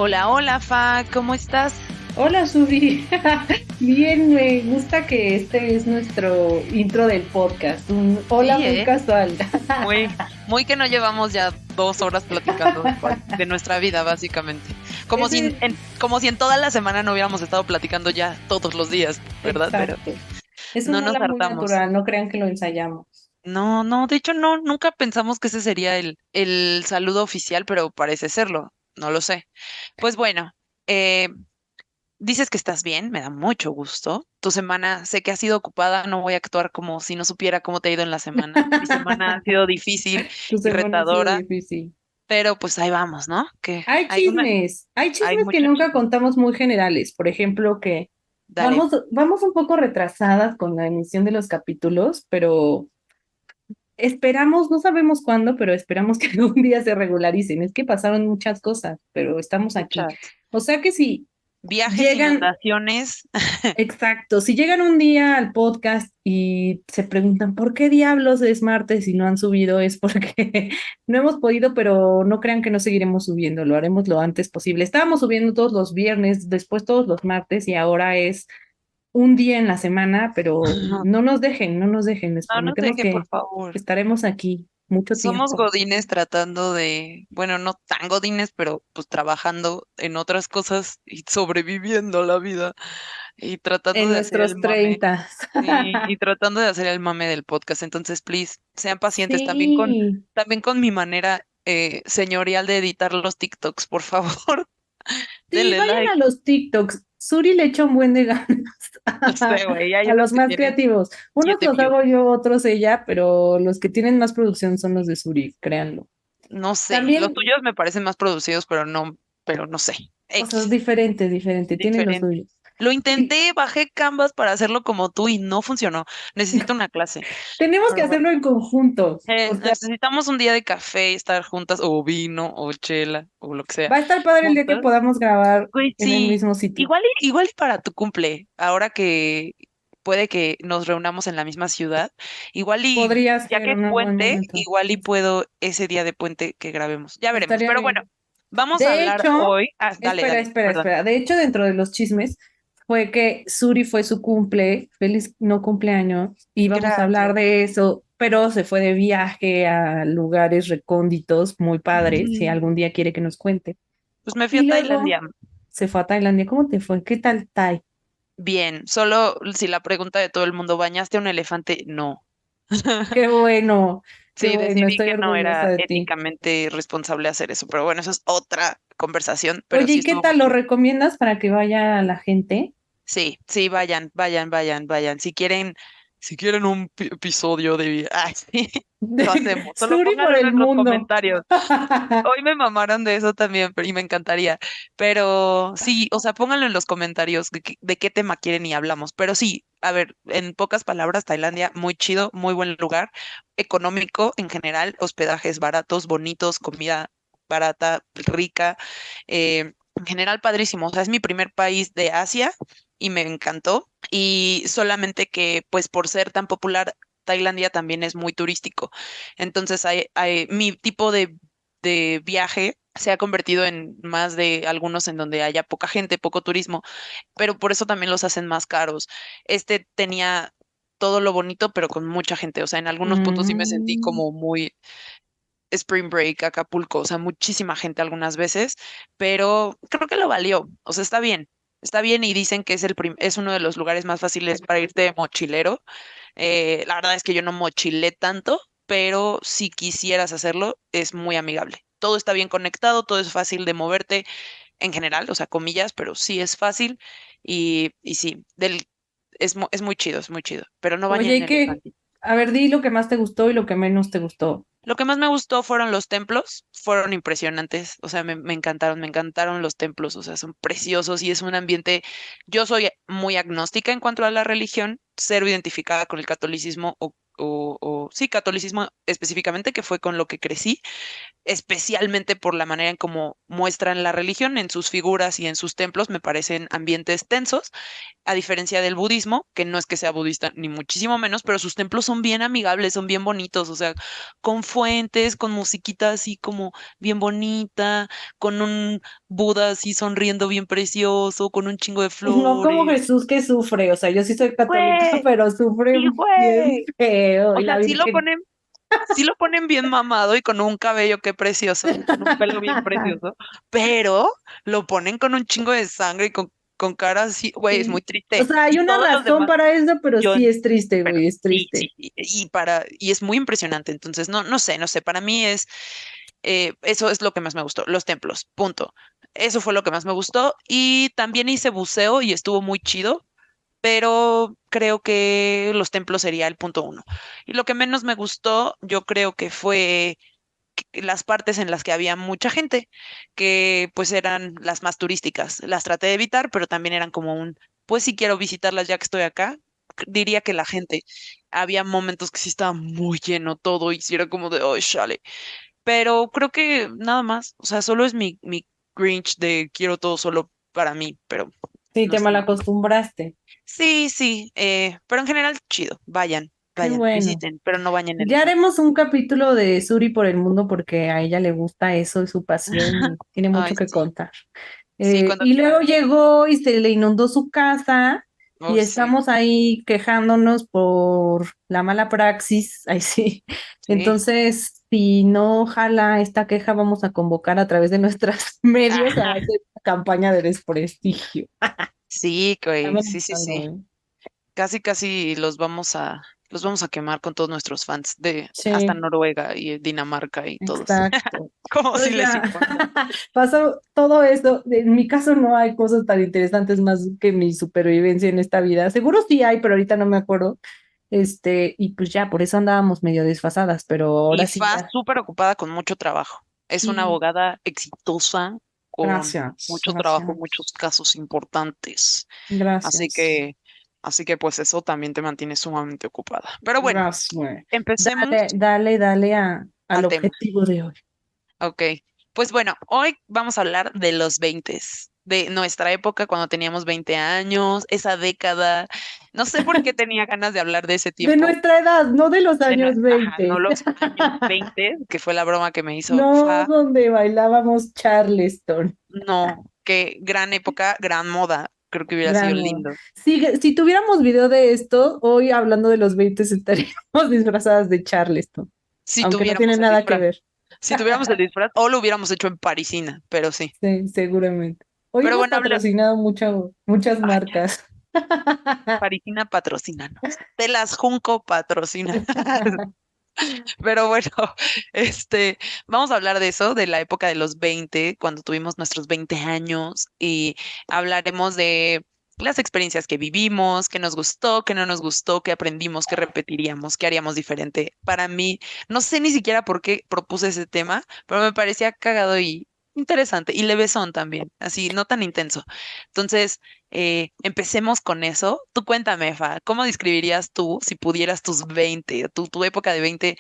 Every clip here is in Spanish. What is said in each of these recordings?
Hola, hola, Fa, ¿cómo estás? Hola, Suri. Bien, me gusta que este es nuestro intro del podcast. Un hola Sí, muy casual. muy que no llevamos ya 2 horas platicando de nuestra vida, básicamente. Ese, Como si en toda la semana no hubiéramos estado platicando ya todos los días, ¿verdad? Pero exacto. Es no un nos hola muy hartamos. natural, no crean que lo ensayamos. No, no, de hecho no, nunca pensamos que ese sería el saludo oficial, pero parece serlo, no lo sé. Pues bueno, eh, dices que estás bien, me da mucho gusto. Tu semana, sé que ha sido ocupada, no voy a actuar como si no supiera cómo te ha ido en la semana. Mi semana ha sido difícil Tu y semana ha sido retadora, difícil. pero pues ahí vamos, ¿no? Que Hay hay chismes que mucho nunca chisme. contamos muy generales. Por ejemplo, que Dale. vamos un poco retrasadas con la emisión de los capítulos, pero esperamos, no sabemos cuándo, pero esperamos que algún día se regularicen. Es que pasaron muchas cosas, pero estamos aquí. Muchas. O sea que si Viajes, llegan, inundaciones. exacto, si llegan un día al podcast y se preguntan por qué diablos es martes y no han subido, es porque no hemos podido, pero no crean que no seguiremos subiendo, lo haremos lo antes posible. Estábamos subiendo todos los viernes, después todos los martes y ahora es un día en la semana, pero no nos dejen, les No nos prometemos dejen, por que favor. estaremos aquí mucho Somos tiempo. godines tratando de, bueno, no tan godines, pero pues trabajando en otras cosas y sobreviviendo la vida y tratando En de hacer el nuestros mame. 30. Sí, y tratando de hacer el mame del podcast. Entonces, please, sean pacientes Sí, también con mi manera señorial de editar los TikToks, por favor. sí, Denle vayan like. a los TikToks. Suri le echa un buen de ganas No sé, güey, hay a unos los que más tienen creativos. Unos siete los views. hago yo, otros ella, pero los que tienen más producción son los de Suri, créanlo. No sé, los También, tuyos me parecen más producidos, pero no sé. o sea, es X, diferente, diferente, tienen los diferente. suyos. Lo Sí, intenté, bajé Canvas para hacerlo como tú y no funcionó. Necesito una clase. tenemos que Pero bueno. hacerlo en conjunto. O sea, Necesitamos un día de café y estar juntas, o vino, o chela, o lo que sea, va a estar padre el día que juntas. podamos grabar Pues en el sí, mismo sitio. igual y para tu cumple, ahora que puede que nos reunamos en la misma ciudad, igual y Podría ya ser que es un buen puente, momento. igual y puedo ese día de puente que grabemos. Ya veremos. Estaría Pero bueno, bien. vamos a De hablar hecho, hoy. Ah, dale, dale, perdón. espera. De hecho, dentro de los chismes fue que Suri fue su cumple, feliz no cumpleaños, y vamos a hablar Gracias. de eso, pero se fue de viaje a lugares recónditos muy padres, si Ujú. algún día quiere que nos cuente. Pues me fui a Y luego Tailandia. se fue a Tailandia. ¿Cómo te fue? ¿Qué tal Tai? Bien, solo si la pregunta de todo el mundo, ¿bañaste a un elefante? No. Qué Sí, bueno, decidí estoy que no orgullosa era de ti. éticamente responsable hacer eso, pero bueno, eso es otra conversación, pero Oye, sí ¿y qué estuvo muy tal? ¿Lo chido. recomiendas para que vaya la gente? Sí, sí, vayan, vayan, vayan, vayan. Si quieren un episodio de... Ay, sí, lo hacemos. Solo Suri por pónganlo en el nuestros mundo. comentarios. Hoy me mamaron de eso también, y me encantaría. Pero sí, o sea, pónganlo en los comentarios de qué tema quieren y hablamos. Pero sí, a ver, en pocas palabras, Tailandia, muy chido, muy buen lugar, económico en general, hospedajes baratos, bonitos, comida barata, rica, en general padrísimo. O sea, es mi primer país de Asia y me encantó. Y solamente que, pues, por ser tan popular, Tailandia también es muy turístico. Entonces, mi tipo de viaje se ha convertido en más de algunos en donde haya poca gente, poco turismo, pero por eso también los hacen más caros. Este tenía todo lo bonito, pero con mucha gente. O sea, en algunos puntos sí me sentí Mm. como muy Spring Break, Acapulco, o sea, muchísima gente algunas veces, pero creo que lo valió. O sea, está bien y dicen que es uno de los lugares más fáciles para irte de mochilero. La verdad es que yo no mochilé tanto, pero si quisieras hacerlo, es muy amigable. Todo está bien conectado, todo es fácil de moverte en general, o sea, comillas, pero sí es fácil y sí, es muy chido, es muy chido, pero no Oye, bañen ¿y qué? elefantes. A ver, di lo que más te gustó y lo que menos te gustó. Lo que más me gustó fueron los templos, fueron impresionantes, o sea, me encantaron los templos, o sea, son preciosos y es un ambiente, yo soy muy agnóstica en cuanto a la religión, cero identificada con el catolicismo o sí, catolicismo específicamente, que fue con lo que crecí, especialmente por la manera en cómo muestran la religión en sus figuras y en sus templos, me parecen ambientes tensos, a diferencia del budismo, que no es que sea budista ni muchísimo menos, pero sus templos son bien amigables, son bien bonitos, o sea, con fuentes, con musiquita así como bien bonita, con un Buda así sonriendo bien precioso, con un chingo de No como flores. Jesús que sufre, o sea, yo sí soy católica, Güey, pero sufre sí, bien güey. feo. O Y la sea, Virgen. sí lo ponen bien mamado y con un cabello qué precioso, con un pelo bien precioso, pero lo ponen con un chingo de sangre y con cara así, güey, es muy Sí. O triste. sea, hay Y una todos los razón demás, para eso, pero yo, sí es triste, pero güey, es sí, triste. sí, y es muy impresionante. Entonces, no sé, para mí eso es lo que más me gustó, los templos, punto. Eso fue lo que más me gustó. Y también hice buceo y estuvo muy chido, pero creo que los templos sería el punto uno. Y lo que menos me gustó, yo creo que fue las partes en las que había mucha gente, que pues eran las más turísticas. Las traté de evitar, pero también eran como pues si quiero visitarlas ya que estoy acá. Diría que la gente, había momentos que sí estaba muy lleno todo y sí era como de, oh, chale. Pero creo que nada más, o sea, solo es mi Grinch de quiero todo solo para mí, pero Sí, no te sé. malacostumbraste. Sí, sí, pero en general chido, Qué vayan, bueno. visiten, pero no vayan en Ya esa. haremos un capítulo de Suri por el mundo porque a ella le gusta eso, es su pasión y tiene mucho Ay, que sí, contar. sí, cuando Y luego quieran. llegó y se le inundó su casa y Oh, sí, estamos ahí quejándonos por la mala praxis. Ahí sí. sí. Entonces, si no jala esta queja, vamos a convocar a través de nuestros medios a Ajá. hacer una campaña de desprestigio. Sí, güey, También sí, sí, algo, sí. ¿eh? Casi los vamos a quemar con todos nuestros fans de hasta Sí. Noruega y Dinamarca y todos. Exacto. Como si les Oiga, importa. pasó todo eso. En mi caso no hay cosas tan interesantes más que mi supervivencia en esta vida. Seguro sí hay, pero ahorita no me acuerdo. Y pues ya, por eso andábamos medio desfasadas, pero Y ahora sí Fa ya. súper ocupada con mucho trabajo. Es una Sí, abogada exitosa con gracias, mucho trabajo, gracias, muchos casos importantes. Así gracias, que, así que pues eso también te mantiene sumamente ocupada. Pero bueno, gracias, güey. empecemos Dale, dale, dale al al tema. objetivo de hoy. Ok, pues bueno, hoy vamos a hablar de los 20, de nuestra época cuando teníamos 20 años, esa década. No sé por qué tenía ganas de hablar de ese De tiempo, nuestra edad, no de los años ajá, no 20. los años 20, que fue la broma que me hizo No Fa. donde bailábamos Charleston. No, qué gran época, gran moda. Creo que hubiera sido Gran moda. lindo. Si tuviéramos video de esto, hoy hablando de los 20 estaríamos disfrazadas de Charleston, Si aunque no tiene tuviéramos el nada que disfraz, ver. si tuviéramos el disfraz, o lo hubiéramos hecho en Parisina, pero sí. Sí, seguramente. Hoy Pero hemos bueno, patrocinado muchas ay, ya, marcas. Parisina patrocínanos. Telas Junco patrocina. Pero bueno, este, vamos a hablar de eso, de la época de los 20 cuando tuvimos nuestros 20 años, y hablaremos de las experiencias que vivimos, qué nos gustó, qué no nos gustó, qué aprendimos, qué repetiríamos, qué haríamos diferente. Para mí, no sé ni siquiera por qué propuse ese tema, pero me parecía cagado y interesante, y levesón también, así, no tan intenso. Entonces, empecemos con eso. Tú cuéntame, Fa, ¿cómo describirías tú, si pudieras, tus 20, tu época de 20?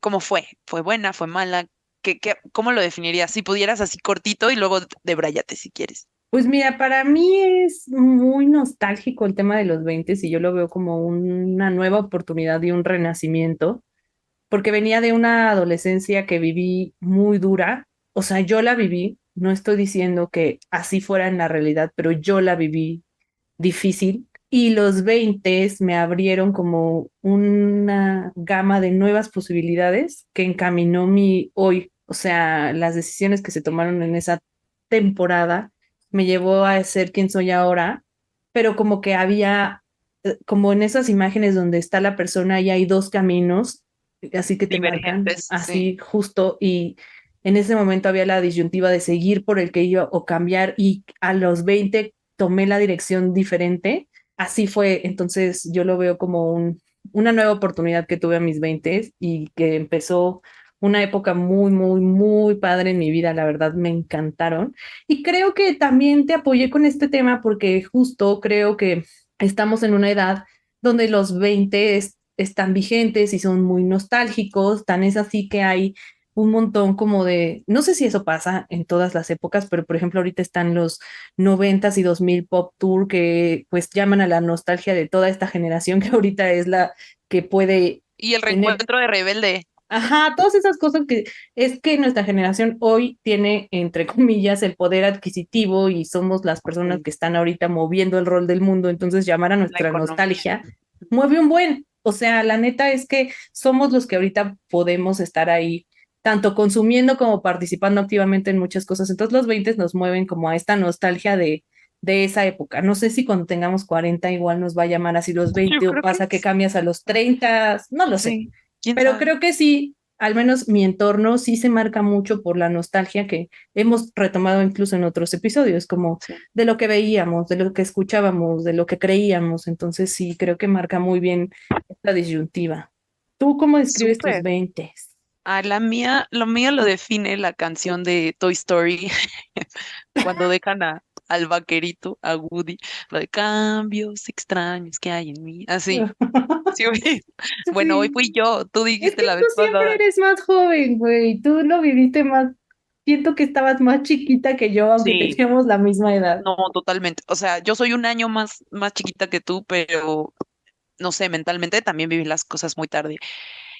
¿Cómo fue? ¿Fue buena? ¿Fue mala? ¿Cómo lo definirías? Si pudieras así cortito y luego debráyate si quieres. Pues mira, para mí es muy nostálgico el tema de los 20 y yo lo veo como una nueva oportunidad y un renacimiento, porque venía de una adolescencia que viví muy dura. O sea, yo la viví, no estoy diciendo que así fuera en la realidad, pero yo la viví difícil y los 20 me abrieron como una gama de nuevas posibilidades que encaminó mi hoy. O sea, las decisiones que se tomaron en esa temporada me llevó a ser quien soy ahora, pero como que había, como en esas imágenes donde está la persona y hay dos caminos, así que te marcan, Divergentes, sí. así justo, y en ese momento había la disyuntiva de seguir por el que iba o cambiar, y a los 20 tomé la dirección diferente. Así fue, entonces yo lo veo como una nueva oportunidad que tuve a mis 20 y que empezó una época muy, muy, muy padre en mi vida, la verdad me encantaron. Y creo que también te apoyé con este tema porque justo creo que estamos en una edad donde los 20 están vigentes y son muy nostálgicos, tan es así que hay un montón como de, no sé si eso pasa en todas las épocas, pero por ejemplo ahorita están los 90s y 2000 Pop Tour que pues llaman a la nostalgia de toda esta generación que ahorita es la que puede Y el tener. reencuentro de Rebelde. Ajá, todas esas cosas que es que nuestra generación hoy tiene, entre comillas, el poder adquisitivo y somos las personas Sí, que están ahorita moviendo el rol del mundo, entonces llamar a la nuestra economía. nostalgia mueve un buen. O sea, la neta es que somos los que ahorita podemos estar ahí, tanto consumiendo como participando activamente en muchas cosas. Entonces los 20 nos mueven como a esta nostalgia de esa época. No sé si cuando tengamos 40 igual nos va a llamar así los Yo 20 o creo que pasa que cambias a los 30, no lo sé. sí, quién Pero sabe. creo que sí, al menos mi entorno sí se marca mucho por la nostalgia que hemos retomado incluso en otros episodios, como Sí. de lo que veíamos, de lo que escuchábamos, de lo que creíamos. Entonces sí, creo que marca muy bien esta disyuntiva. ¿Tú cómo describes tus Súper. 20? La mía, lo mío lo define la canción de Toy Story, cuando dejan al vaquerito, a Woody, lo de cambios extraños que hay en mí. Así, sí, oí. Bueno, hoy Sí, fui yo, tú es dijiste que la tú vez siempre pasada. eres más joven, güey. Tú lo viviste más. Siento que estabas más chiquita que yo, aunque Sí, teníamos la misma edad. no, totalmente. O sea, yo soy un año más chiquita que tú, pero no sé, mentalmente también viví las cosas muy tarde.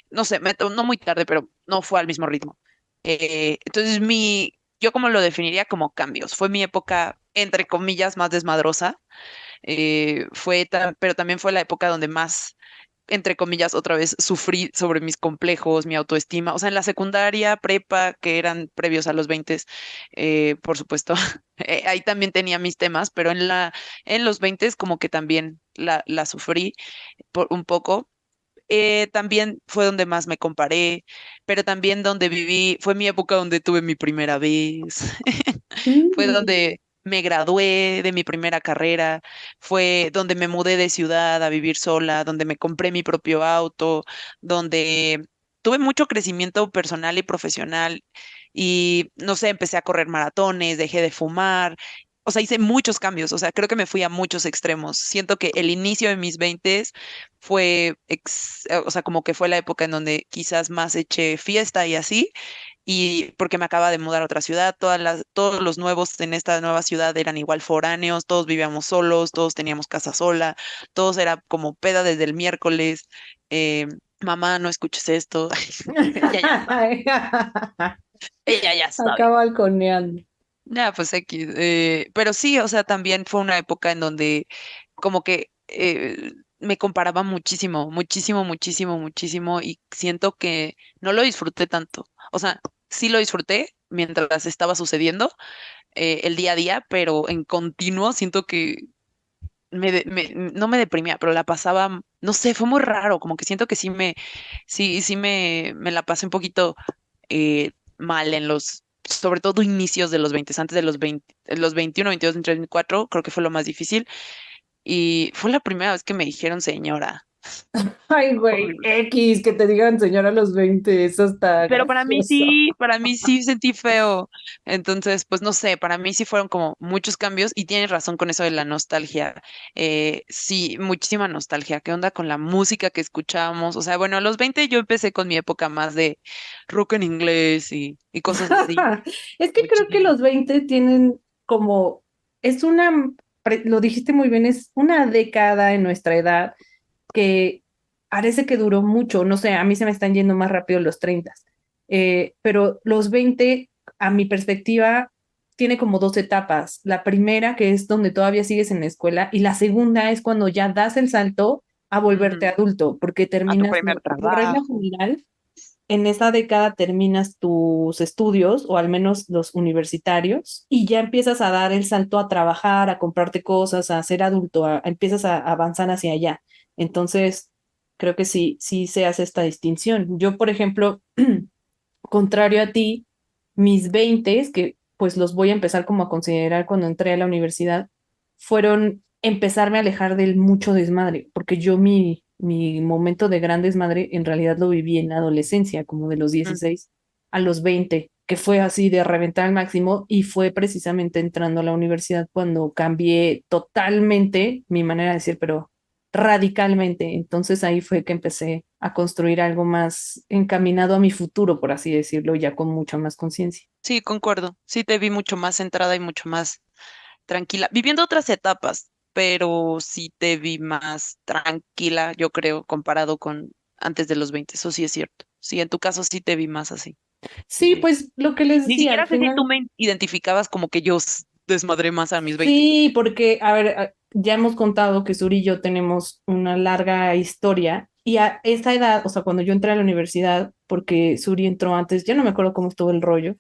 No sé, no muy tarde, pero no fue al mismo ritmo. Entonces, yo como lo definiría como cambios. Fue mi época, entre comillas, más desmadrosa. Pero también fue la época donde más, entre comillas, otra vez sufrí sobre mis complejos, mi autoestima. O sea, en la secundaria, prepa, que eran previos a los 20, por supuesto, ahí también tenía mis temas, pero en los 20 como que también la sufrí por un poco. También fue donde más me comparé, pero también donde viví, fue mi época donde tuve mi primera vez, fue Mm. donde me gradué de mi primera carrera, fue donde me mudé de ciudad a vivir sola, donde me compré mi propio auto, donde tuve mucho crecimiento personal y profesional y, no sé, empecé a correr maratones, dejé de fumar. O sea, hice muchos cambios, o sea, creo que me fui a muchos extremos. Siento que el inicio de mis veintes o sea, como que fue la época en donde quizás más eché fiesta y así, y porque me acaba de mudar a otra ciudad, todos los nuevos en esta nueva ciudad eran igual foráneos, todos vivíamos solos, todos teníamos casa sola, todos era como peda desde el miércoles, mamá, no escuches esto, ella ya sabe, ella ya sabe. Acaba balconeando. Ya, pues X, pero sí, o sea, también fue una época en donde como que me comparaba muchísimo, muchísimo, muchísimo, muchísimo y siento que no lo disfruté tanto. O sea, sí lo disfruté mientras estaba sucediendo el día a día, pero en continuo siento que no me deprimía, pero la pasaba, no sé, fue muy raro, como que siento que sí me la pasé un poquito mal sobre todo inicios de los 20, antes de los 21, 22, 23, 24, creo que fue lo más difícil. Y fue la primera vez que me dijeron señora. Ay, güey, Horrible. X, que te digan señor a los 20, eso está Pero gracioso. para mí sí sentí feo. Entonces, pues no sé, para mí sí fueron como muchos cambios y tienes razón con eso de la nostalgia. Sí, muchísima nostalgia. ¿Qué onda con la música que escuchábamos? O sea, bueno, a los 20 yo empecé con mi época más de rock en inglés y cosas así. Es que Muy creo que chill. los 20 tienen como, es una, lo dijiste muy bien, es una década en nuestra edad que parece que duró mucho, no sé, a mí se me están yendo más rápido los 30, pero los 20, a mi perspectiva, tiene como dos etapas. La primera, que es donde todavía sigues en la escuela, y la segunda es cuando ya das el salto a volverte Ujú. adulto, porque A tu terminas, primer por regla trabajo. general, en esa década terminas tus estudios, o al menos los universitarios, y ya empiezas a dar el salto a trabajar, a comprarte cosas, a ser adulto, empiezas a avanzar hacia allá. Entonces, creo que sí, sí se hace esta distinción. Yo, por ejemplo, contrario a ti, mis veintes, que pues los voy a empezar como a considerar cuando entré a la universidad, fueron empezarme a alejar del mucho desmadre, porque yo mi momento de gran desmadre en realidad lo viví en la adolescencia, como de los Mm. 16 a los 20, que fue así de reventar al máximo y fue precisamente entrando a la universidad cuando cambié totalmente mi manera de decir, pero radicalmente. Entonces ahí fue que empecé a construir algo más encaminado a mi futuro, por así decirlo, ya con mucha más conciencia. Sí, concuerdo. Sí te vi mucho más centrada y mucho más tranquila, viviendo otras etapas, pero sí te vi más tranquila, yo creo, comparado con antes de los 20. Eso sí es cierto. Sí, en tu caso sí te vi más así. Sí, pues lo que les Ni decía, al siquiera sé si tú final. me identificabas como que yo desmadré más a mis 20. Sí, porque, a ver, ya hemos contado que Suri y yo tenemos una larga historia y a esa edad, o sea, cuando yo entré a la universidad, porque Suri entró antes, ya no me acuerdo cómo estuvo el rollo,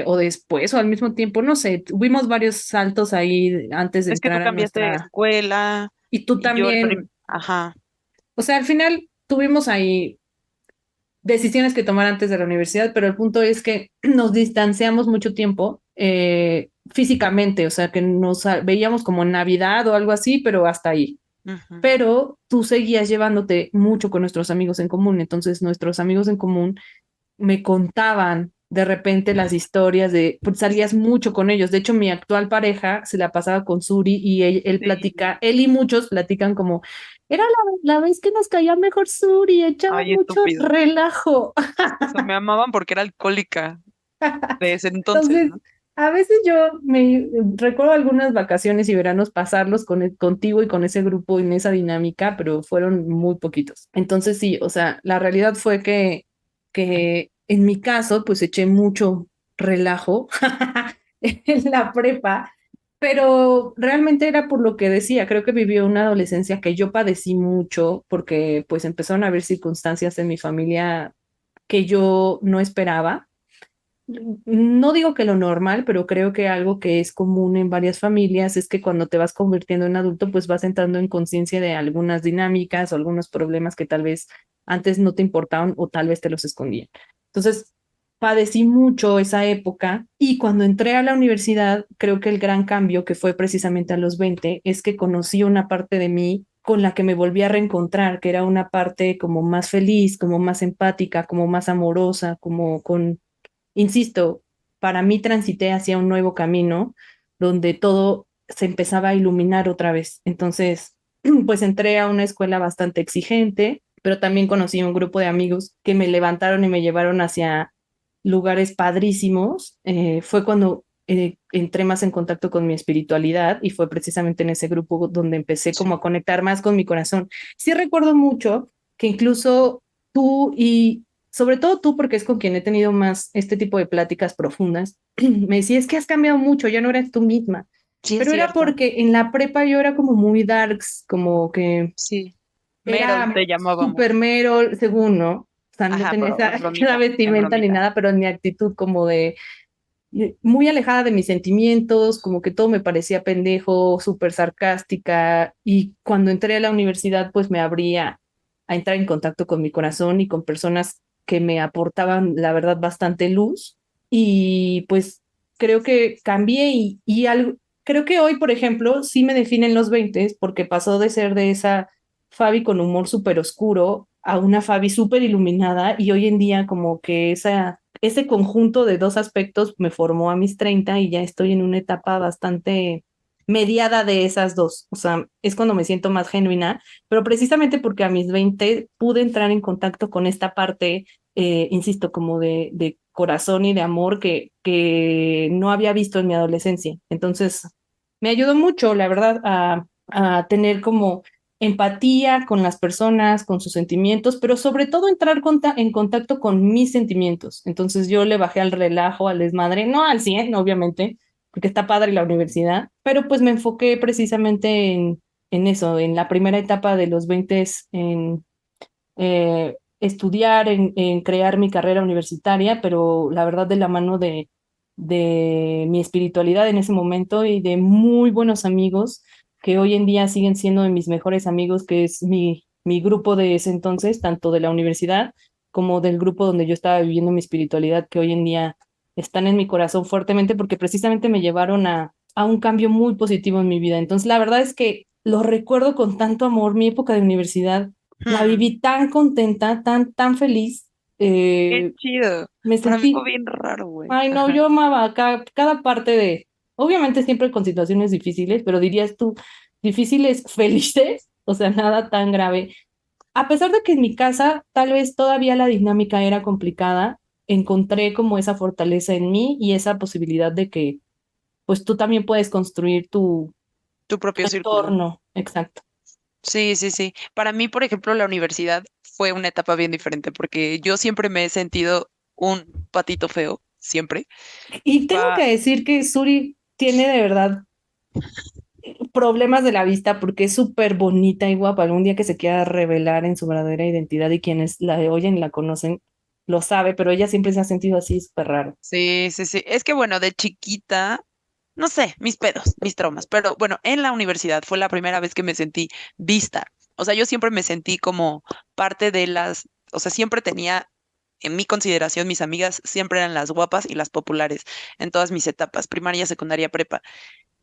o después, o al mismo tiempo, no sé, tuvimos varios saltos ahí antes de Es que tú entrar a cambiaste de nuestra, escuela y tú y yo también, ajá. o sea, al final tuvimos ahí decisiones que tomar antes de la universidad, pero el punto es que nos distanciamos mucho tiempo físicamente, o sea, que nos veíamos como en Navidad o algo así, pero hasta ahí. Ujú. Pero tú seguías llevándote mucho con nuestros amigos en común, entonces nuestros amigos en común me contaban de repente las historias de, pues salías mucho con ellos. De hecho, mi actual pareja se la pasaba con Suri y él Sí. platica, él y muchos platican como, era la vez que nos caía mejor Suri, echaba Ay, mucho estúpido. relajo. O sea, me amaban porque era alcohólica de ese entonces, Entonces, ¿no? a veces yo me recuerdo algunas vacaciones y veranos pasarlos contigo y con ese grupo en esa dinámica, pero fueron muy poquitos. Entonces, sí, o sea, la realidad fue que en mi caso, pues eché mucho relajo en la prepa, pero realmente era por lo que decía, creo que viví una adolescencia que yo padecí mucho porque pues empezaron a haber circunstancias en mi familia que yo no esperaba. No digo que lo normal, pero creo que algo que es común en varias familias es que cuando te vas convirtiendo en adulto, pues vas entrando en conciencia de algunas dinámicas o algunos problemas que tal vez antes no te importaban o tal vez te los escondían. Entonces, padecí mucho esa época y cuando entré a la universidad, creo que el gran cambio que fue precisamente a los 20 es que conocí una parte de mí con la que me volví a reencontrar, que era una parte como más feliz, como más empática, como más amorosa, como con insisto, para mí transité hacia un nuevo camino donde todo se empezaba a iluminar otra vez. Entonces, pues entré a una escuela bastante exigente, pero también conocí un grupo de amigos que me levantaron y me llevaron hacia lugares padrísimos. Fue cuando entré más en contacto con mi espiritualidad y fue precisamente en ese grupo donde empecé como a Sí. conectar más con mi corazón. Sí recuerdo mucho que incluso tú y sobre todo tú, porque es con quien he tenido más este tipo de pláticas profundas, me decía, es que has cambiado mucho, ya no eres tú misma. Sí, es Pero era cierto. porque en la prepa yo era como muy darks, como que Sí. Merol era te llamábamos. súper mero, según, ¿no? O sea, no Ajá, tenía pero esa en vestimenta ni bromita. nada, pero en mi actitud como de muy alejada de mis sentimientos, como que todo me parecía pendejo, súper sarcástica. Y cuando entré a la universidad, pues me abría a entrar en contacto con mi corazón y con personas que me aportaban, la verdad, bastante luz. Y pues creo que cambié y algo, creo que hoy, por ejemplo, sí me definen los 20 porque pasó de ser de esa Fabi con humor súper oscuro a una Fabi súper iluminada y hoy en día como que ese conjunto de dos aspectos me formó a mis 30 y ya estoy en una etapa bastante mediada de esas dos. O sea, es cuando me siento más genuina, pero precisamente porque a mis 20 pude entrar en contacto con esta parte, insisto, como de corazón y de amor que no había visto en mi adolescencia. Entonces, me ayudó mucho, la verdad, a tener como empatía con las personas, con sus sentimientos, pero sobre todo entrar en contacto con mis sentimientos. Entonces yo le bajé al relajo, al desmadre, no al 100, obviamente, porque está padre la universidad, pero pues me enfoqué precisamente en eso, en la primera etapa de los 20, en estudiar, en crear mi carrera universitaria, pero la verdad de la mano de mi espiritualidad en ese momento y de muy buenos amigos que hoy en día siguen siendo de mis mejores amigos, que es mi grupo de ese entonces, tanto de la universidad como del grupo donde yo estaba viviendo mi espiritualidad, que hoy en día están en mi corazón fuertemente porque precisamente me llevaron a un cambio muy positivo en mi vida. Entonces, la verdad es que lo recuerdo con tanto amor, mi época de universidad la Hmm, viví tan contenta, tan feliz. qué eh, chido. Me Para mí fue sentí, bien raro, güey. ay no, Ajá. yo amaba cada parte obviamente siempre con situaciones difíciles, pero dirías tú, difíciles, felices. o sea, nada tan grave. A pesar de que en mi casa tal vez todavía la dinámica era complicada, encontré como esa fortaleza en mí y esa posibilidad de que pues tú también puedes construir Tu tu propio círculo. entorno. Exacto. Sí, sí, sí. Para mí, por ejemplo, la universidad fue una etapa bien diferente porque yo siempre me he sentido un patito feo, siempre. Y tengo Pa- que decir que Suri tiene de verdad problemas de la vista porque es súper bonita y guapa. Algún día que se quiera revelar en su verdadera identidad y quienes la oyen y la conocen lo sabe, pero ella siempre se ha sentido así súper raro. Sí, sí, sí. Es que bueno, de chiquita, no sé, mis pedos, mis traumas, pero bueno, en la universidad fue la primera vez que me sentí vista. O sea, yo siempre me sentí como parte de o sea, siempre tenía en mi consideración, mis amigas siempre eran las guapas y las populares en todas mis etapas, primaria, secundaria, prepa.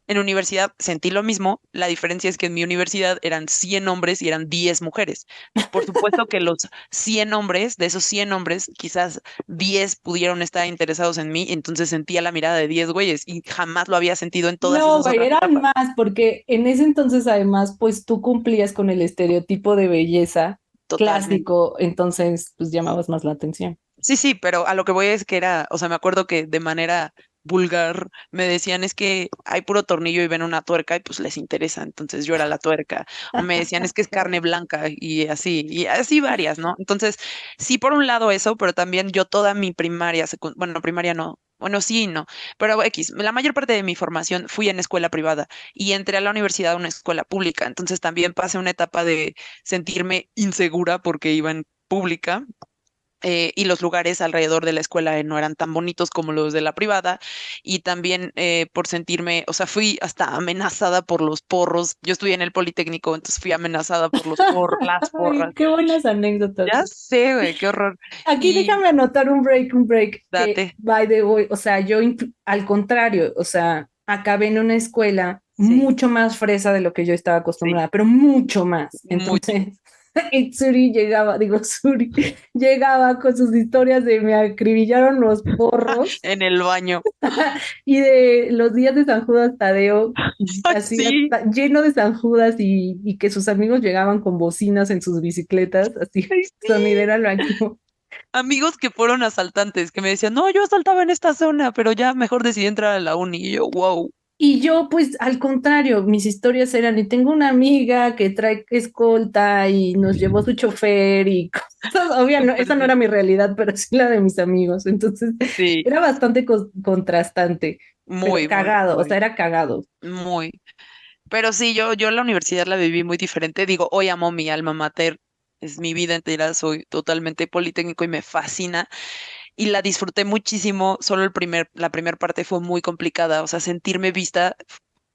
En universidad sentí lo mismo, la diferencia es que en mi universidad eran 100 hombres y eran 10 mujeres. Entonces, por supuesto que los 100 hombres, de esos 100 hombres, quizás 10 pudieron estar interesados en mí, entonces sentía la mirada de 10 güeyes y jamás lo había sentido en todas No, esas güey, otras eran etapas. más, porque en ese entonces además, pues tú cumplías con el estereotipo de belleza Totalmente. clásico, entonces pues llamabas más la atención. Sí, sí, pero a lo que voy es que era, o sea, me acuerdo que de manera vulgar me decían es que hay puro tornillo y ven una tuerca y pues les interesa, entonces yo era la tuerca, o me decían es que es carne blanca y así varias, ¿no? Entonces, sí, por un lado eso, pero también yo toda mi primaria, bueno, primaria no, bueno, sí, y no, pero X, la mayor parte de mi formación fui en escuela privada y entré a la universidad a una escuela pública, entonces también pasé una etapa de sentirme insegura porque iba en pública y los lugares alrededor de la escuela no eran tan bonitos como los de la privada y también por sentirme, o sea, fui hasta amenazada por los porros. Yo estudié en el Politécnico, entonces fui amenazada por los porros, las Ay, porras. qué buenas anécdotas. Ya sé, güey, qué horror. Aquí Y déjame anotar un break, que date, by the way, o sea, yo al contrario, o sea, acabé en una escuela sí, mucho más fresa de lo que yo estaba sí, acostumbrada, pero mucho más. mucho. Entonces, y Suri llegaba, digo, Suri llegaba con sus historias de me acribillaron los porros En el baño. y de los días de San Judas Tadeo, Ay, así sí, lleno de San Judas y que sus amigos llegaban con bocinas en sus bicicletas, así, ay, sí. sonidera al baño. Amigos que fueron asaltantes, que me decían, no, yo asaltaba en esta zona, pero ya mejor decidí entrar a la uni. Y yo, wow. Y yo, pues, al contrario, mis historias eran, y tengo una amiga que trae escolta y nos llevó su chofer y cosas, obvio, no, Súper esa no sí. era mi realidad, pero sí la de mis amigos. Entonces, Sí, era bastante contrastante, pero muy, muy, cagado, o sea, muy, era cagado. muy. Pero sí, yo la universidad la viví muy diferente. Digo, hoy amo mi alma mater, es mi vida entera, soy totalmente politécnico y me fascina. Y la disfruté muchísimo, solo la primera parte fue muy complicada, o sea, sentirme vista,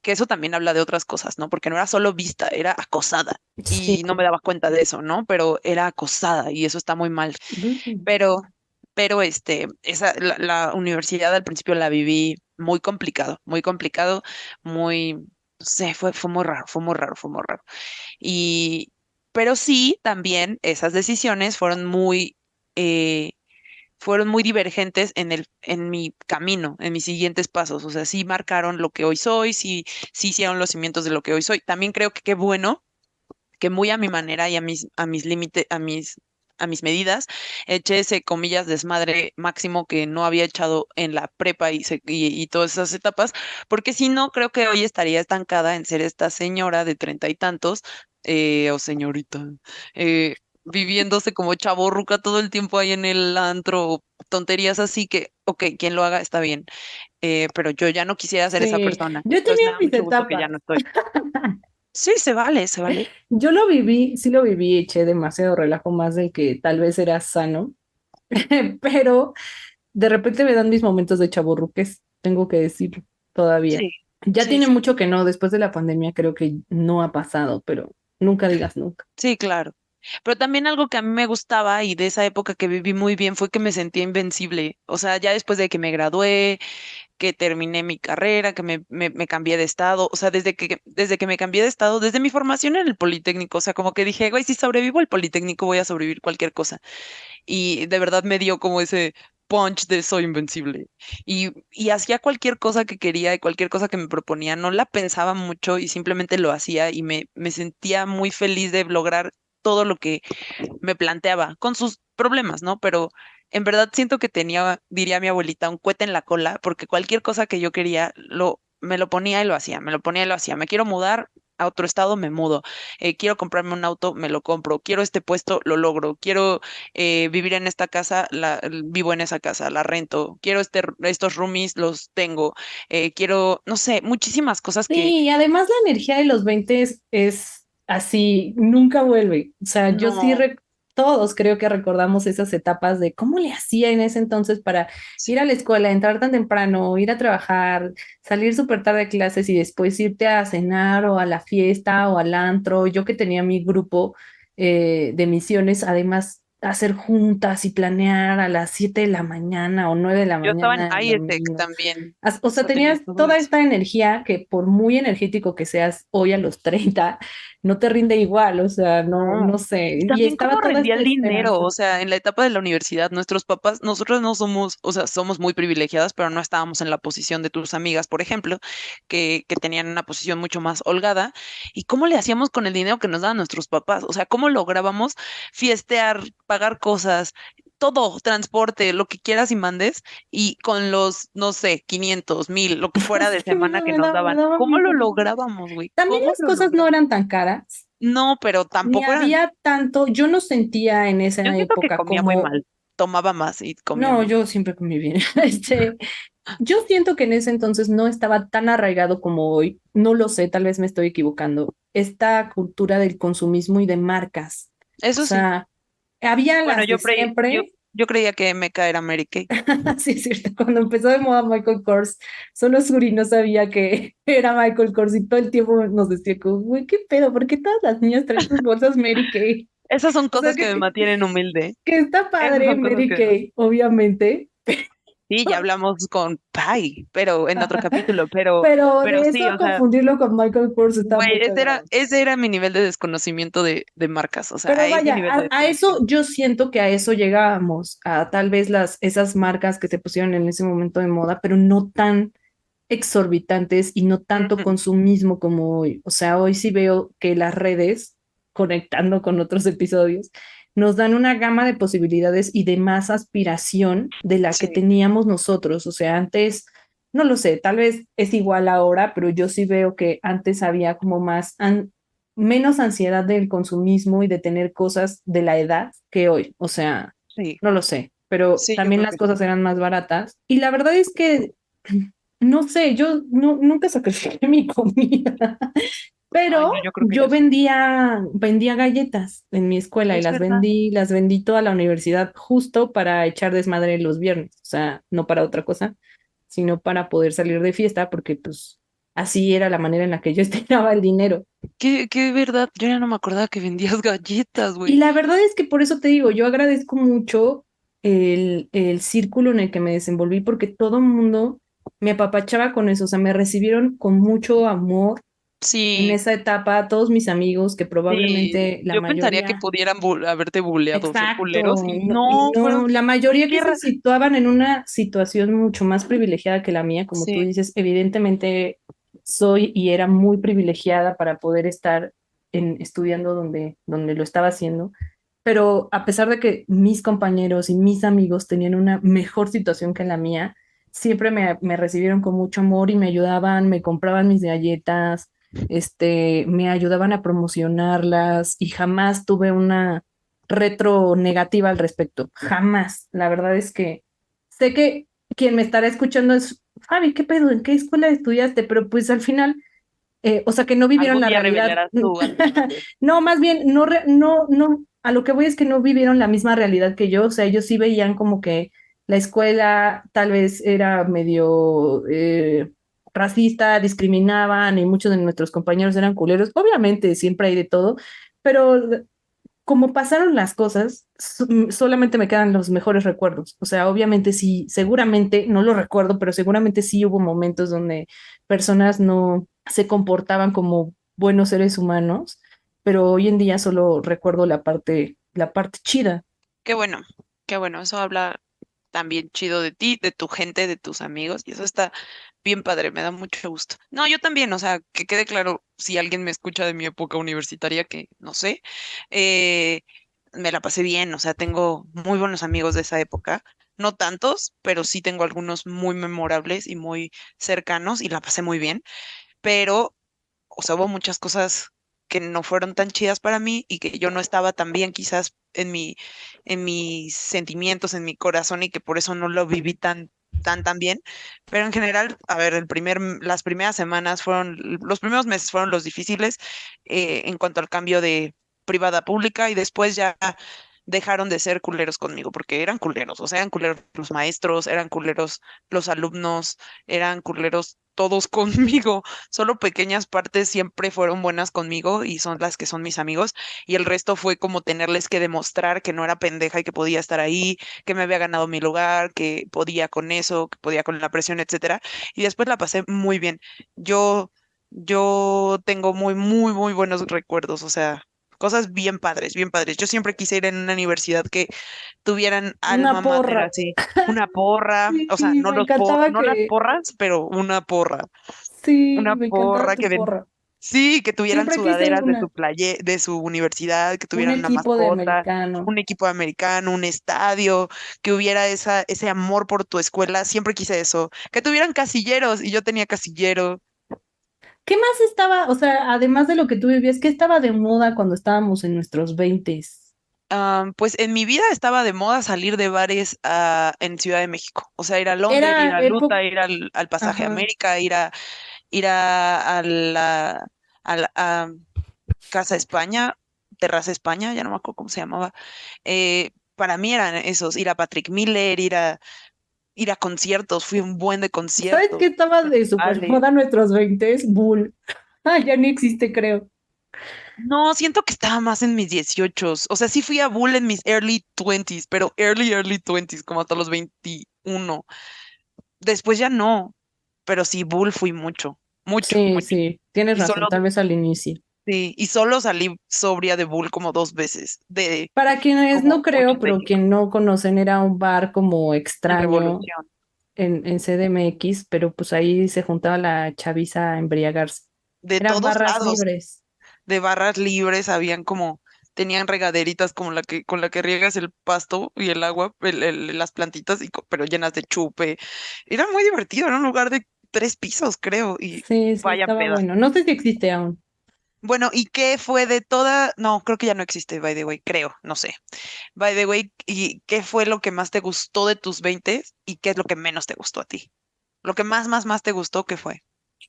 que eso también habla de otras cosas, ¿no? Porque no era solo vista, era acosada. Sí. Y no me daba cuenta de eso, ¿no? Pero era acosada y eso está muy mal. Mm. Pero, pero la universidad al principio la viví muy complicado, muy, no sé, fue muy raro, fue muy raro, fue muy raro. Y, pero sí, también esas decisiones eh, fueron muy divergentes en mi camino, en mis siguientes pasos. O sea, sí marcaron lo que hoy soy, sí hicieron los cimientos de lo que hoy soy. También creo que qué bueno que muy a mi manera y a mis límites, a mis medidas, eché ese comillas desmadre máximo que no había echado en la prepa y todas esas etapas, porque si no, creo que hoy estaría estancada en ser esta señora de treinta y tantos, o señorita, eh, viviéndose como chavorruca todo el tiempo ahí en el antro, tonterías así que, ok, quien lo haga está bien, pero yo ya no quisiera ser esa Sí, persona. yo he Entonces tenido me da mis mucho gusto que ya etapas. no estoy. Sí, se vale, se vale. Yo lo viví, sí lo viví, eché demasiado relajo más del que tal vez era sano, pero de repente me dan mis momentos de chavorruques, tengo que decir, todavía. Sí, Ya sí, tiene sí, mucho que no, después de la pandemia creo que no ha pasado, pero nunca digas nunca. sí, claro. Pero también algo que a mí me gustaba y de esa época que viví muy bien fue que me sentía invencible. O sea, ya después de que me gradué, que terminé mi carrera, que me cambié de estado, o sea, desde que me cambié de estado, desde mi formación en el Politécnico, o sea, como que dije, güey, si sobrevivo al Politécnico voy a sobrevivir cualquier cosa. Y de verdad me dio como ese punch de soy invencible. Y hacía cualquier cosa que quería y cualquier cosa que me proponía, no la pensaba mucho y simplemente lo hacía y me sentía muy feliz de lograr todo lo que me planteaba, con sus problemas, ¿no? Pero en verdad siento que tenía, diría mi abuelita, un cohete en la cola, porque cualquier cosa que yo quería, me lo ponía y lo hacía, me lo ponía y lo hacía. Me quiero mudar a otro estado, me mudo. Quiero comprarme un auto, me lo compro. Quiero este puesto, lo logro. Quiero vivir en esta casa, vivo en esa casa, la rento. Quiero estos roomies, los tengo. Quiero, no sé, muchísimas cosas que Sí, y además la energía de los 20 es así, nunca vuelve. O sea, yo sí, no. todos creo que recordamos esas etapas de cómo le hacía en ese entonces para ir a la escuela, entrar tan temprano, ir a trabajar, salir súper tarde de clases y después irte a cenar o a la fiesta o al antro. Yo que tenía mi grupo de misiones, además hacer juntas y planear a las 7 de la mañana o 9 de la Yo estaba en mañana el IETEC domingo. también. O O sea, sea, tenía tenías todo toda eso. esta energía que por muy energético que seas hoy a los 30 no te rinde igual, o sea, no, No. no sé. Y Y también estaba cómo toda rendía esta el dinero, esperanza. o sea, en la etapa de la universidad, nuestros papás, nosotros no somos, o sea, somos muy privilegiadas, pero no estábamos en la posición de tus amigas, por ejemplo, que tenían una posición mucho más holgada. ¿Y cómo le hacíamos con el dinero que nos daban nuestros papás? O sea, ¿cómo lográbamos fiestear, pagar cosas, todo, transporte, lo que quieras y mandes, y con los, no sé, 500, 1000, lo que fuera de Es que a mí semana no que me nos daba, me daban? daba ¿Cómo bien lo poquito. lográbamos, güey? También ¿Cómo las lo cosas no logramos? eran tan caras, No, pero ni tampoco eran. había tanto, yo no sentía en Yo esa siento que época comía muy como, mal, tomaba más y comía no, muy yo siempre comí bien. Yo siento que en ese entonces no estaba tan arraigado como hoy, no lo sé, tal vez me estoy equivocando, esta cultura del consumismo y de marcas. O eso sí. sea, había Bueno, las de siempre. yo creía que MK era Mary Kay. Sí, es cierto, cuando empezó de moda Michael Kors, solo Suri no sabía que era Michael Kors y todo el tiempo nos decía como, güey, ¿qué pedo? ¿Por qué todas las niñas traen sus bolsas Mary Kay? Esas son O sea, cosas que me mantienen humilde. que está Esas padre son cosas Mary que me... Kay, obviamente, Sí, ya hablamos con Pai, pero en otro capítulo, pero pero de eso sí, a o sea, confundirlo con Michael Kors está muy güey, cagado. ese era mi nivel de desconocimiento de marcas, o sea, a Pero ese vaya, nivel de a eso desconexión. yo siento que a eso llegábamos, a tal vez esas marcas que se pusieron en ese momento de moda, pero no tan exorbitantes y no tanto Ujú. consumismo como hoy. O sea, hoy sí veo que las redes, conectando con otros episodios, nos dan una gama de posibilidades y de más aspiración de la que Sí, teníamos nosotros. O sea, antes, no lo sé, tal vez es igual ahora, pero yo sí veo que antes había como menos ansiedad del consumismo y de tener cosas de la edad que hoy. O sea, sí, no lo sé, pero sí, yo también creo las que sí. cosas eran más baratas. Y la verdad es que no sé, yo nunca sacrifiqué mi comida, Ay, pero no, yo creo que yo yo sí. vendía galletas en mi escuela y Es verdad. las vendí toda la universidad justo para echar desmadre los viernes, o sea, no para otra cosa, sino para poder salir de fiesta, porque pues así era la manera en la que yo destinaba el dinero. Qué verdad, yo ya no me acordaba que vendías galletas, Y güey. la verdad es que por eso te digo, yo agradezco mucho el círculo en el que me desenvolví porque todo el mundo me apapachaba con eso, o sea, me recibieron con mucho amor en Sí, esa etapa, todos mis amigos, que sí. probablemente la Yo pensaría que mayoría, pudieran haberte buleado, ser culeros, exacto, y y no, fueron no, la mayoría que se tierra. situaban en una situación mucho más privilegiada que la mía, como tú Sí, dices, evidentemente soy y era muy privilegiada para poder estar estudiando donde lo estaba haciendo, pero a pesar de que mis compañeros y mis amigos tenían una mejor situación que la mía, siempre me recibieron con mucho amor y me ayudaban, me compraban mis galletas, me ayudaban a promocionarlas y jamás tuve una retro negativa al respecto, jamás. La verdad es que sé que quien me estará escuchando es, Fabi, ¿qué pedo? ¿En qué escuela estudiaste? Pero pues al final o sea, que no vivieron algún la día realidad. revelarás tu anonimato. No, más bien, no, a lo que voy es que no vivieron la misma realidad que yo, o sea, ellos sí veían como que la escuela tal vez era medio racista, discriminaban y muchos de nuestros compañeros eran culeros. Obviamente, siempre hay de todo, pero como pasaron las cosas, solamente me quedan los mejores recuerdos. O sea, obviamente sí, seguramente, no lo recuerdo, pero seguramente sí hubo momentos donde personas no se comportaban como buenos seres humanos, pero hoy en día solo recuerdo la parte chida. Qué bueno, qué bueno, eso habla. también chido de ti, de tu gente, de tus amigos, y eso está bien padre, me da mucho gusto. No, yo también, o sea, que quede claro, si alguien me escucha de mi época universitaria, que no sé, eh, me la pasé bien, o sea, tengo muy buenos amigos de esa época, no tantos, pero sí tengo algunos muy memorables y muy cercanos, y la pasé muy bien, pero o sea, hubo muchas cosas que no fueron tan chidas para mí y que yo no estaba tan bien quizás en mis sentimientos, en mi corazón y que por eso no lo viví tan bien. Pero en general, a ver, las primeras semanas los primeros meses fueron los difíciles en cuanto al cambio de privada a pública y después ya dejaron de ser culeros conmigo porque eran culeros, o sea, eran culeros los maestros, eran culeros los alumnos, eran culeros todos conmigo. Solo pequeñas partes siempre fueron buenas conmigo y son las que son mis amigos. Y el resto fue como tenerles que demostrar que no era pendeja y que podía estar ahí, que me había ganado mi lugar, que podía con eso, que podía con la presión, etcétera. Y después la pasé muy bien. Yo, yo tengo muy buenos recuerdos, o sea, cosas bien padres, bien padres. Yo siempre quise ir en una universidad que tuvieran Una alma mater porra. así, una porra, o sea, Sí, me encantaba no las que, porras, pero sí, una me encantaba porra tu porra. sí, que tuvieran Siempre quise sudaderas de una, de su universidad, que un tuvieran una equipo de mascota, americano. un equipo americano, un estadio, que hubiera ese amor por tu escuela, siempre quise eso, que tuvieran casilleros y yo tenía casillero. ¿Qué más estaba, o sea, además de lo que tú vivías, qué estaba de moda cuando estábamos en nuestros veintes? Pues en mi vida estaba de moda salir de bares en Ciudad de México, o sea, ir a Londres, ir Era a época, Luta, ir al Pasaje ajá. América, a a Casa España, Terraza España, ya no me acuerdo cómo se llamaba. Para mí eran esos, ir a Patrick Miller, ir a conciertos, fui a un buen de ¿Sabes qué conciertos. estaba de super Vale. moda en nuestros veintes? Bull. Ah, ya ni existe, creo. No, siento que estaba más en mis 18. O sea, sí fui a Bull en mis early 20s, pero early 20s, como hasta los 21. Después ya no, pero sí, Bull fui Sí, mucho. sí, tienes Y razón, solo, tal vez al inicio. sí, y solo salí sobria de Bull como 2 veces, de Para quienes no como creo, pero 85 quien no conocen, era un bar como en extraño Revolución. en CDMX, pero pues ahí se juntaba la chaviza a embriagarse. De Eran todos barras lados, libres. de barras libres, tenían regaderitas como con la que riegas el pasto y el agua, las plantitas, pero llenas de chupe. Era muy divertido, era un lugar de 3 pisos, creo, y Sí, sí, vaya estaba peda. bueno. No sé si existe aún. Bueno, ¿y qué fue de toda? No, creo que ya no existe, by the way, creo, no sé. By the way, ¿y qué fue lo que más te gustó de tus 20 y qué es lo que menos te gustó a ti? Lo que más te gustó, ¿qué fue?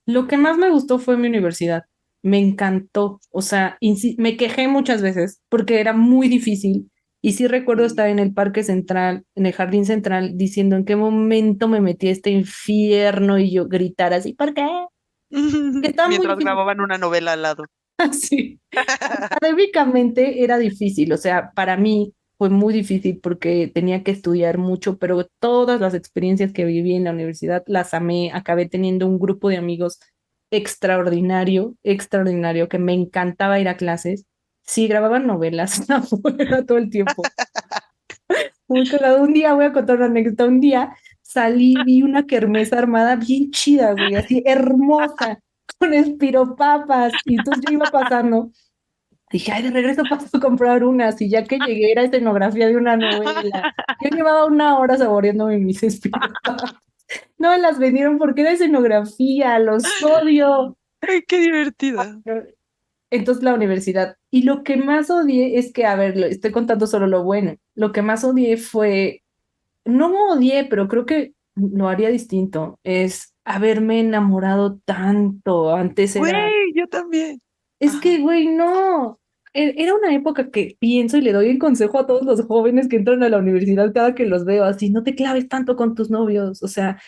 Lo que más me gustó fue mi universidad. Me encantó. O sea, me quejé muchas veces porque era muy difícil. Y sí recuerdo Sí. estar en el Parque Central, en el Jardín Central, diciendo en qué momento me metí a este infierno y yo gritar así, ¿por qué? Que estaba muy Mientras difícil. grababan una novela al lado. Así. Académicamente era difícil, o sea, para mí fue muy difícil porque tenía que estudiar mucho, pero todas las experiencias que viví en la universidad las amé, acabé teniendo un grupo de amigos extraordinario, extraordinario, que me encantaba ir a clases. Sí, grababan novelas afuera todo el tiempo. Muy cagado. Un día voy a contar una anécdota. Un día salí, vi una kermés armada bien chida, güey, así hermosa, con espiropapas. Y entonces yo iba pasando. Dije, ay, de regreso paso a comprar unas, y ya que llegué era escenografía de una novela. Yo llevaba una hora saboreándome mis espiropapas. No me las vendieron porque era escenografía, los odio. Ay, qué divertida. Entonces la universidad. Y lo que más odié es que, a ver, estoy contando solo lo bueno. Lo que más odié fue, no odié, pero creo que lo haría distinto, es haberme enamorado tanto. Antes era. Güey, yo también. Es Ajá. que, güey, no. Era una época que pienso y le doy el consejo a todos los jóvenes que entran a la universidad cada que los veo así, no te claves tanto con tus novios. O sea,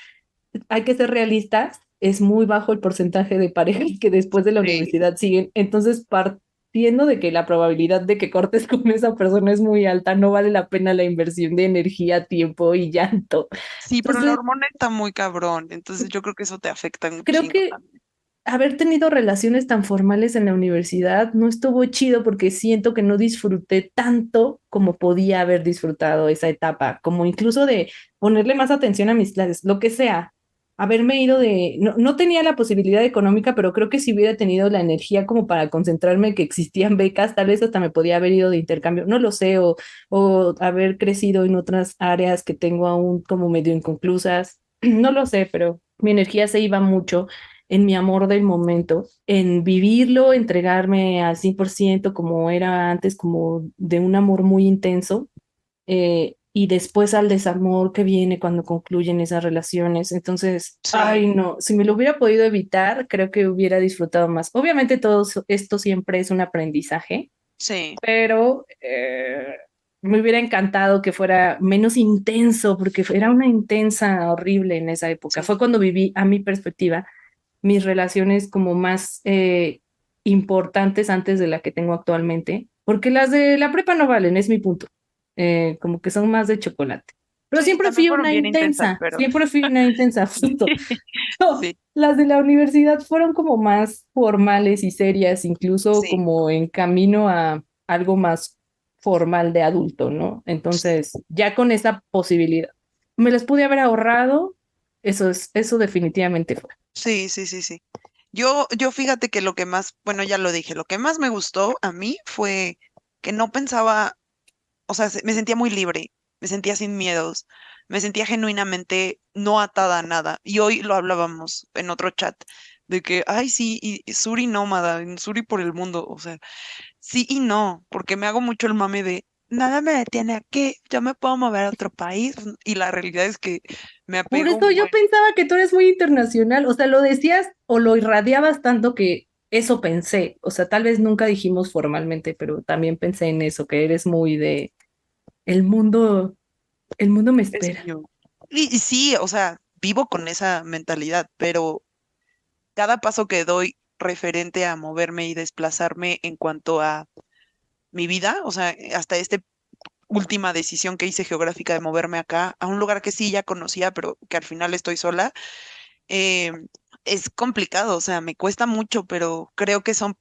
hay que ser realistas. Es muy bajo el porcentaje de parejas que después de la Sí. universidad siguen. Entonces, partiendo de que la probabilidad de que cortes con esa persona es muy alta, no vale la pena la inversión de energía, tiempo y llanto. Sí, pero la Entonces, hormona está muy cabrón, entonces yo creo que eso te afecta un creo chingo que también. haber tenido relaciones tan formales en la universidad no estuvo chido porque siento que no disfruté tanto como podía haber disfrutado esa etapa, como incluso de ponerle más atención a mis clases, lo que sea. Haberme ido de, no, no tenía la posibilidad económica, pero creo que si hubiera tenido la energía como para concentrarme que existían becas, tal vez hasta me podía haber ido de intercambio, no lo sé, o haber crecido en otras áreas que tengo aún como medio inconclusas, no lo sé, pero mi energía se iba mucho en mi amor del momento, en vivirlo, entregarme al 100% como era antes, como de un amor muy intenso, y después al desamor que viene cuando concluyen esas relaciones. Entonces, ay, Sí, no, si me lo hubiera podido evitar, creo que hubiera disfrutado más. Obviamente esto siempre es un aprendizaje, sí, pero me hubiera encantado que fuera menos intenso, porque era una intensa horrible en esa época. sí. Fue cuando viví, a mi perspectiva, mis relaciones como más importantes antes de la que tengo actualmente, porque las de la prepa no valen, es mi punto. Como que son más de chocolate. Pero Sí, siempre también fui fueron una bien intensas, intensa, pero siempre fui una intensa, justo. No, sí, las de la universidad fueron como más formales y serias, incluso sí, como en camino a algo más formal de adulto, ¿no? Entonces, ya con esa posibilidad, me las pude haber ahorrado, eso definitivamente fue. sí, sí, sí, sí. Yo fíjate que lo que más, bueno, ya lo dije, lo que más me gustó a mí fue que no pensaba, o sea, me sentía muy libre, me sentía sin miedos, me sentía genuinamente no atada a nada. Y hoy lo hablábamos en otro chat de que, ay, sí, y Suri nómada, Suri por el mundo, o sea, sí y no, porque me hago mucho el mame de nada me detiene aquí, yo me puedo mover a otro país. Y la realidad es que me Por apego eso un yo buen. pensaba que tú eres muy internacional, o sea, lo decías o lo irradiabas tanto que eso pensé, o sea, tal vez nunca dijimos formalmente, pero también pensé en eso, que eres muy de el mundo, el mundo me Es espera. mío. Y sí, o sea, vivo con esa mentalidad, pero cada paso que doy referente a moverme y desplazarme en cuanto a mi vida, o sea, hasta esta última decisión que hice geográfica de moverme acá, a un lugar que sí ya conocía, pero que al final estoy sola, eh, es complicado, o sea, me cuesta mucho, pero creo que son,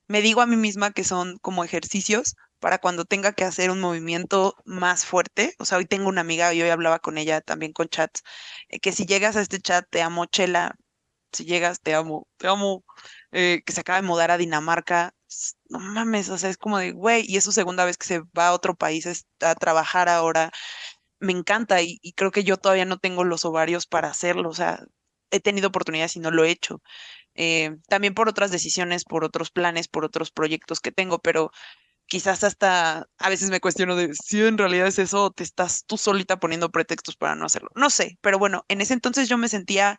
me digo a mí misma que son como ejercicios para cuando tenga que hacer un movimiento más fuerte. O sea, hoy tengo una amiga y hoy hablaba con ella también con chats, que si llegas a este chat, te amo, Chela, si llegas, te amo, que se acaba de mudar a Dinamarca. No mames, o sea, es como de, güey, y es su segunda vez que se va a otro país a trabajar ahora. Me encanta y creo que yo todavía no tengo los ovarios para hacerlo. O sea, he tenido oportunidades y no lo he hecho. También por otras decisiones, por otros planes, por otros proyectos que tengo, pero quizás hasta a veces me cuestiono de si en realidad es eso o te estás tú solita poniendo pretextos para no hacerlo. No sé, pero bueno, en ese entonces yo me sentía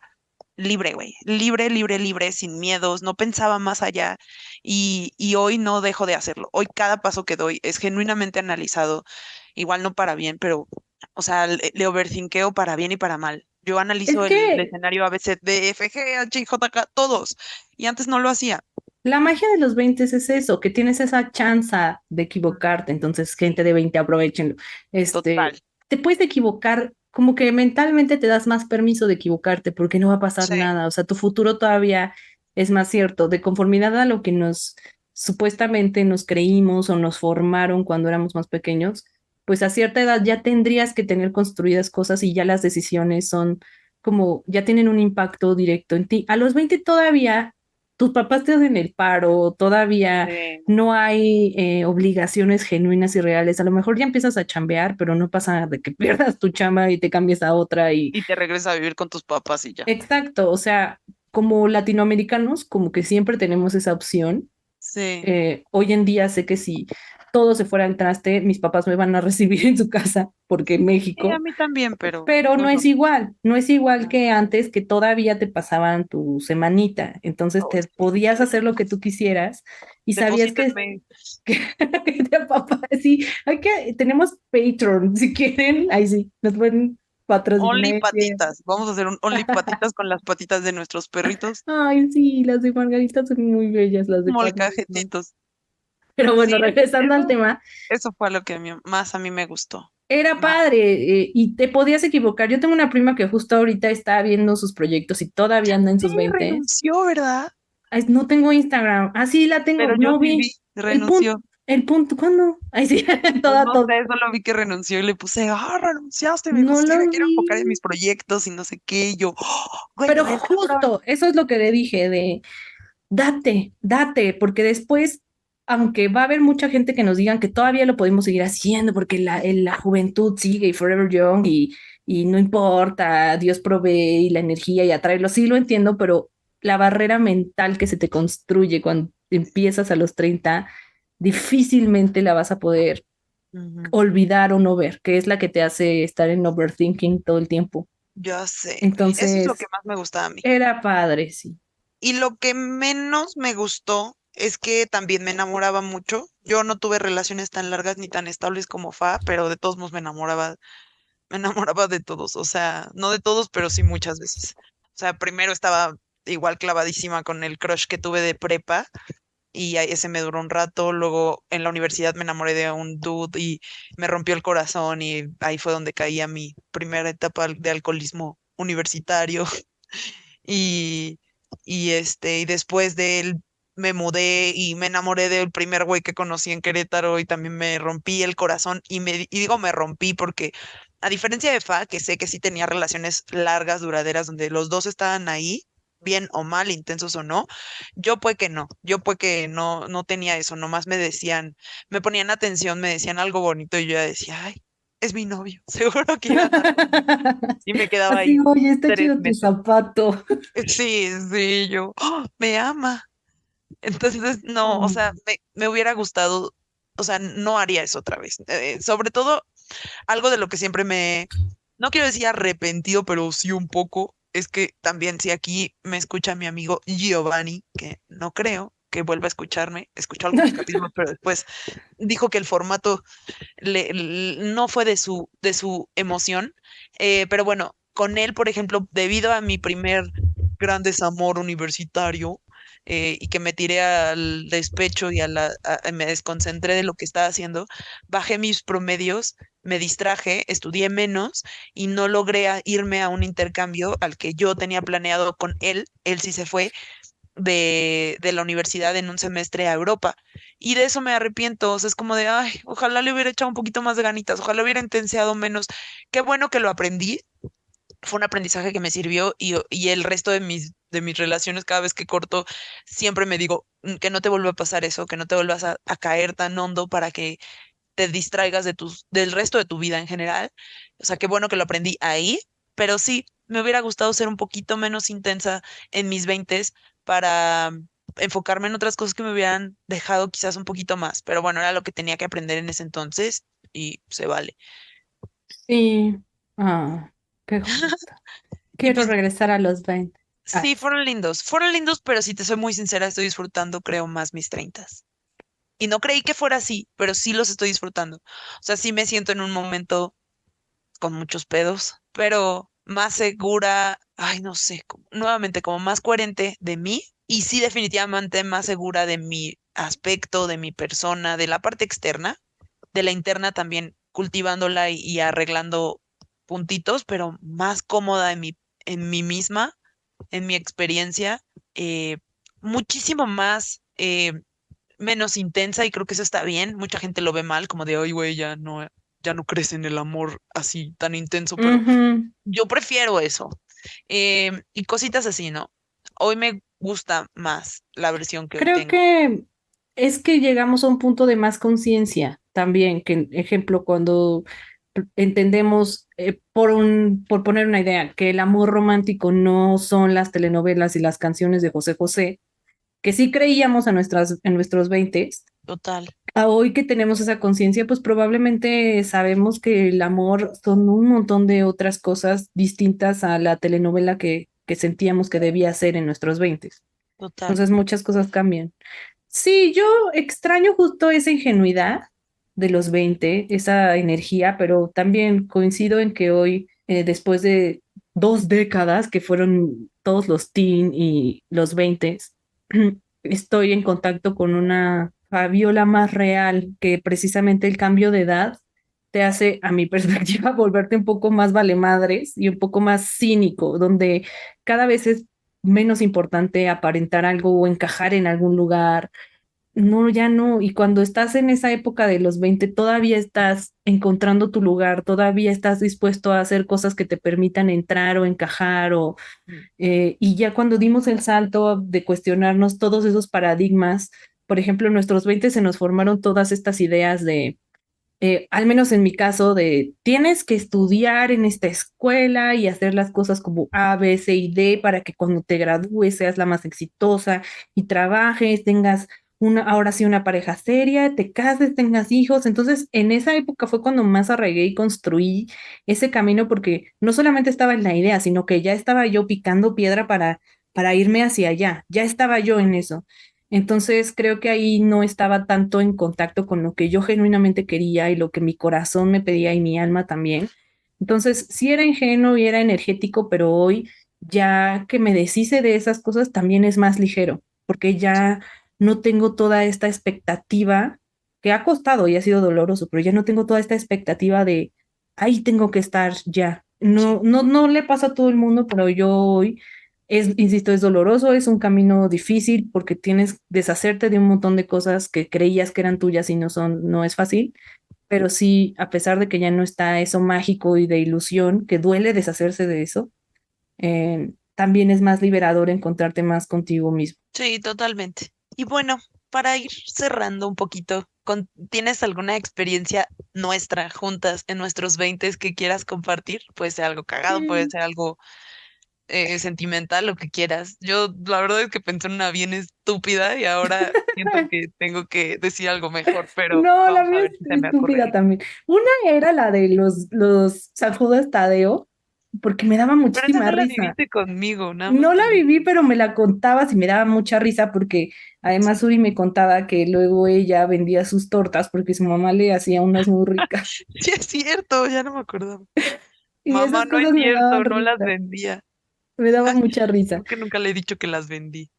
libre, güey, libre, libre, libre, sin miedos, no pensaba más allá y hoy no dejo de hacerlo. Hoy cada paso que doy es genuinamente analizado, igual no para bien, pero, o sea, le overthinkeo para bien y para mal. Yo Es analizo el que escenario A, B, C, D, F, G, H, I, J, K, todos, y antes no lo hacía. la magia de los 20 es eso, que tienes esa chance de equivocarte, entonces gente de 20 aprovechenlo. Total. Te puedes equivocar, como que mentalmente te das más permiso de equivocarte porque no va a pasar Sí, nada, o sea, tu futuro todavía es más cierto, de conformidad a lo que nos supuestamente nos creímos o nos formaron cuando éramos más pequeños, pues a cierta edad ya tendrías que tener construidas cosas y ya las decisiones son como, ya tienen un impacto directo en ti. A los 20 todavía tus papás te hacen el paro, todavía sí. no hay obligaciones genuinas y reales. A lo mejor ya empiezas a chambear, pero no pasa de que pierdas tu chamba y te cambies a otra. Y Y te regresas a vivir con tus papás y ya. exacto, o sea, como latinoamericanos, como que siempre tenemos esa opción. Sí, Hoy en día sé que si todo se fuera al traste, mis papás me van a recibir en su casa, porque sí, a México, mí también, pero pero no no es lo es mismo. igual, no es igual No. que antes que todavía te pasaban tu semanita, entonces Ay, te sí. podías hacer lo que tú quisieras y sabías Deposítenme que de papá, sí, tenemos Patreon, si quieren, ahí sí, nos pueden Only patrocinar. patitas. Vamos a hacer un Only patitas con las patitas de nuestros perritos. Ay, sí, las de Margarita son muy bellas, las de Paz. No. Molcajetitos. Pero Sí, bueno, regresando al eso, tema, eso fue lo que más a mí me gustó. era Más. padre y te podías equivocar. Yo tengo una prima que justo ahorita está viendo sus proyectos y todavía anda en Sí, sus 20. renunció, ¿verdad? Ay, no tengo Instagram. Ah, sí, la tengo. Pero yo No sí vi. vi, renunció. El punto, ¿cuándo? Ay, sí, Pues toda, no todo. sé, solo vi que renunció y le puse, renunciaste, me dijo, No sí, lo me quiero vi. enfocar en mis proyectos y no sé qué. Y yo, güey, Pero re cabrón. justo, eso es lo que le dije de date, porque después, aunque va a haber mucha gente que nos digan que todavía lo podemos seguir haciendo porque la juventud sigue y forever young y no importa, Dios provee y la energía y atraerlo, sí lo entiendo, pero la barrera mental que se te construye cuando empiezas a los 30 difícilmente la vas a poder Ujú. olvidar o no ver, que es la que te hace estar en overthinking todo el tiempo. Ya sé, güey. Eso es lo que Entonces, más me gustaba a mí. era padre, sí. Y lo que menos me gustó es que también me enamoraba mucho. Yo no tuve relaciones tan largas ni tan estables como Fa, pero de todos modos me enamoraba de todos. O sea, no de todos, pero sí muchas veces. O sea, primero estaba igual clavadísima con el crush que tuve de prepa y ese me duró un rato. Luego en la universidad me enamoré de un dude y me rompió el corazón y ahí fue donde caía mi primera etapa de alcoholismo universitario. Y, y después de él me mudé y me enamoré del primer güey que conocí en Querétaro y también me rompí el corazón y digo me rompí porque a diferencia de Fa, que sé que sí tenía relaciones largas, duraderas, donde los dos estaban ahí, bien o mal, intensos o no, yo pues que no tenía eso, nomás me decían, me ponían atención, me decían algo bonito y yo ya decía, ay, es mi novio, seguro quiere andar conmigo. Y me quedaba Así, ahí oye, está tres chido tu meses. zapato. Sí, sí, yo, me ama. Entonces, no, o sea, Mm. me hubiera gustado, o sea, no haría eso otra vez. Sobre todo, algo de lo que siempre no quiero decir arrepentido, pero sí un poco, es que también si aquí me escucha mi amigo Giovanni, que no creo que vuelva a escucharme, escuchó algunos capítulos, pero después dijo que el formato no fue de su emoción. Pero bueno, con él, por ejemplo, debido a mi primer gran desamor universitario, y que me tiré al despecho y me desconcentré de lo que estaba haciendo, bajé mis promedios, me distraje, estudié menos y no logré irme a un intercambio al que yo tenía planeado con él. Él sí se fue de la universidad en un semestre a Europa. Y de eso me arrepiento. O sea, es como de, ay, ojalá le hubiera echado un poquito más de ganitas, ojalá hubiera intenseado menos. Qué bueno que lo aprendí. Fue un aprendizaje que me sirvió y el resto de mis relaciones, cada vez que corto, siempre me digo que no te vuelva a pasar eso, que no te vuelvas a caer tan hondo para que te distraigas del resto de tu vida en general. O sea, qué bueno que lo aprendí ahí, pero sí, me hubiera gustado ser un poquito menos intensa en mis veintes para enfocarme en otras cosas que me hubieran dejado quizás un poquito más. Pero bueno, era lo que tenía que aprender en ese entonces y se vale. Sí. Ah, qué justo. Y Quiero pues regresar a los 20. Ay, sí, fueron lindos, pero si te soy muy sincera, estoy disfrutando, creo, más mis treintas. Y no creí que fuera así, pero sí los estoy disfrutando. O sea, sí me siento en un momento con muchos pedos, pero más segura, ay, no sé, nuevamente como más coherente de mí y sí definitivamente más segura de mi aspecto, de mi persona, de la parte externa, de la interna también cultivándola y arreglando puntitos, pero más cómoda en mí misma, en mi experiencia, muchísimo más, menos intensa y creo que eso está bien. Mucha gente lo ve mal, como de, ay, güey, ya no crees en el amor así tan intenso, pero ujú. yo prefiero eso. Y cositas así, ¿no? Hoy me gusta más la versión que hoy Creo tengo. que es que llegamos a un punto de más conciencia también, que ejemplo, cuando entendemos, por poner una idea, que el amor romántico no son las telenovelas y las canciones de José José, que sí creíamos en nuestros 20. Total, A hoy que tenemos esa conciencia, pues probablemente sabemos que el amor son un montón de otras cosas distintas a la telenovela que sentíamos que debía ser en nuestros 20. total. Entonces muchas cosas cambian. Sí, yo extraño justo esa ingenuidad de los 20, esa energía, pero también coincido en que hoy, después de 2 décadas que fueron todos los teen y los 20, estoy en contacto con una Fabiola más real, que precisamente el cambio de edad te hace, a mi perspectiva, volverte un poco más valemadres y un poco más cínico, donde cada vez es menos importante aparentar algo o encajar en algún lugar. No, ya no. Y cuando estás en esa época de los 20 todavía estás encontrando tu lugar, todavía estás dispuesto a hacer cosas que te permitan entrar o encajar o Mm. y ya cuando dimos el salto de cuestionarnos todos esos paradigmas, por ejemplo, en nuestros 20 se nos formaron todas estas ideas de, al menos en mi caso, de tienes que estudiar en esta escuela y hacer las cosas como A, B, C y D para que cuando te gradúes seas la más exitosa y trabajes, tengas una, ahora sí una pareja seria, te cases, tengas hijos. Entonces, en esa época fue cuando más arraigué y construí ese camino porque no solamente estaba en la idea, sino que ya estaba yo picando piedra para irme hacia allá, ya estaba yo en eso. Entonces creo que ahí no estaba tanto en contacto con lo que yo genuinamente quería y lo que mi corazón me pedía y mi alma también. Entonces sí era ingenuo y era energético, pero hoy ya que me deshice de esas cosas también es más ligero, porque ya no tengo toda esta expectativa que ha costado y ha sido doloroso, pero ya no tengo toda esta expectativa de ahí tengo que estar ya. Sí. No le pasa a todo el mundo, pero yo hoy es, insisto, es doloroso, es un camino difícil porque tienes que deshacerte de un montón de cosas que creías que eran tuyas y no son, no es fácil, pero sí, a pesar de que ya no está eso mágico y de ilusión, que duele deshacerse de eso, también es más liberador encontrarte más contigo mismo. Sí, totalmente. Y bueno, para ir cerrando un poquito, ¿tienes alguna experiencia nuestra juntas en nuestros veintes que quieras compartir? Puede ser algo cagado, puede Mm. ser algo sentimental, lo que quieras. Yo la verdad es que pensé en una bien estúpida y ahora siento que tengo que decir algo mejor, pero No, la vamos a mía ver si es se me ocurre estúpida algo. también. Una era la de los San Judas Tadeo, porque me daba Pero esa muchísima no la risa. viviste conmigo, nada más No la te digo. viví, pero me la contabas y me daba mucha risa porque además Sí, Uri me contaba que luego ella vendía sus tortas porque su mamá le hacía unas muy ricas. sí es cierto, ya no me acordaba. Y Mamá, esas no es cosas me daban cierto, no las risa, vendía. me daba mucha risa. Creo que nunca le he dicho que las vendí.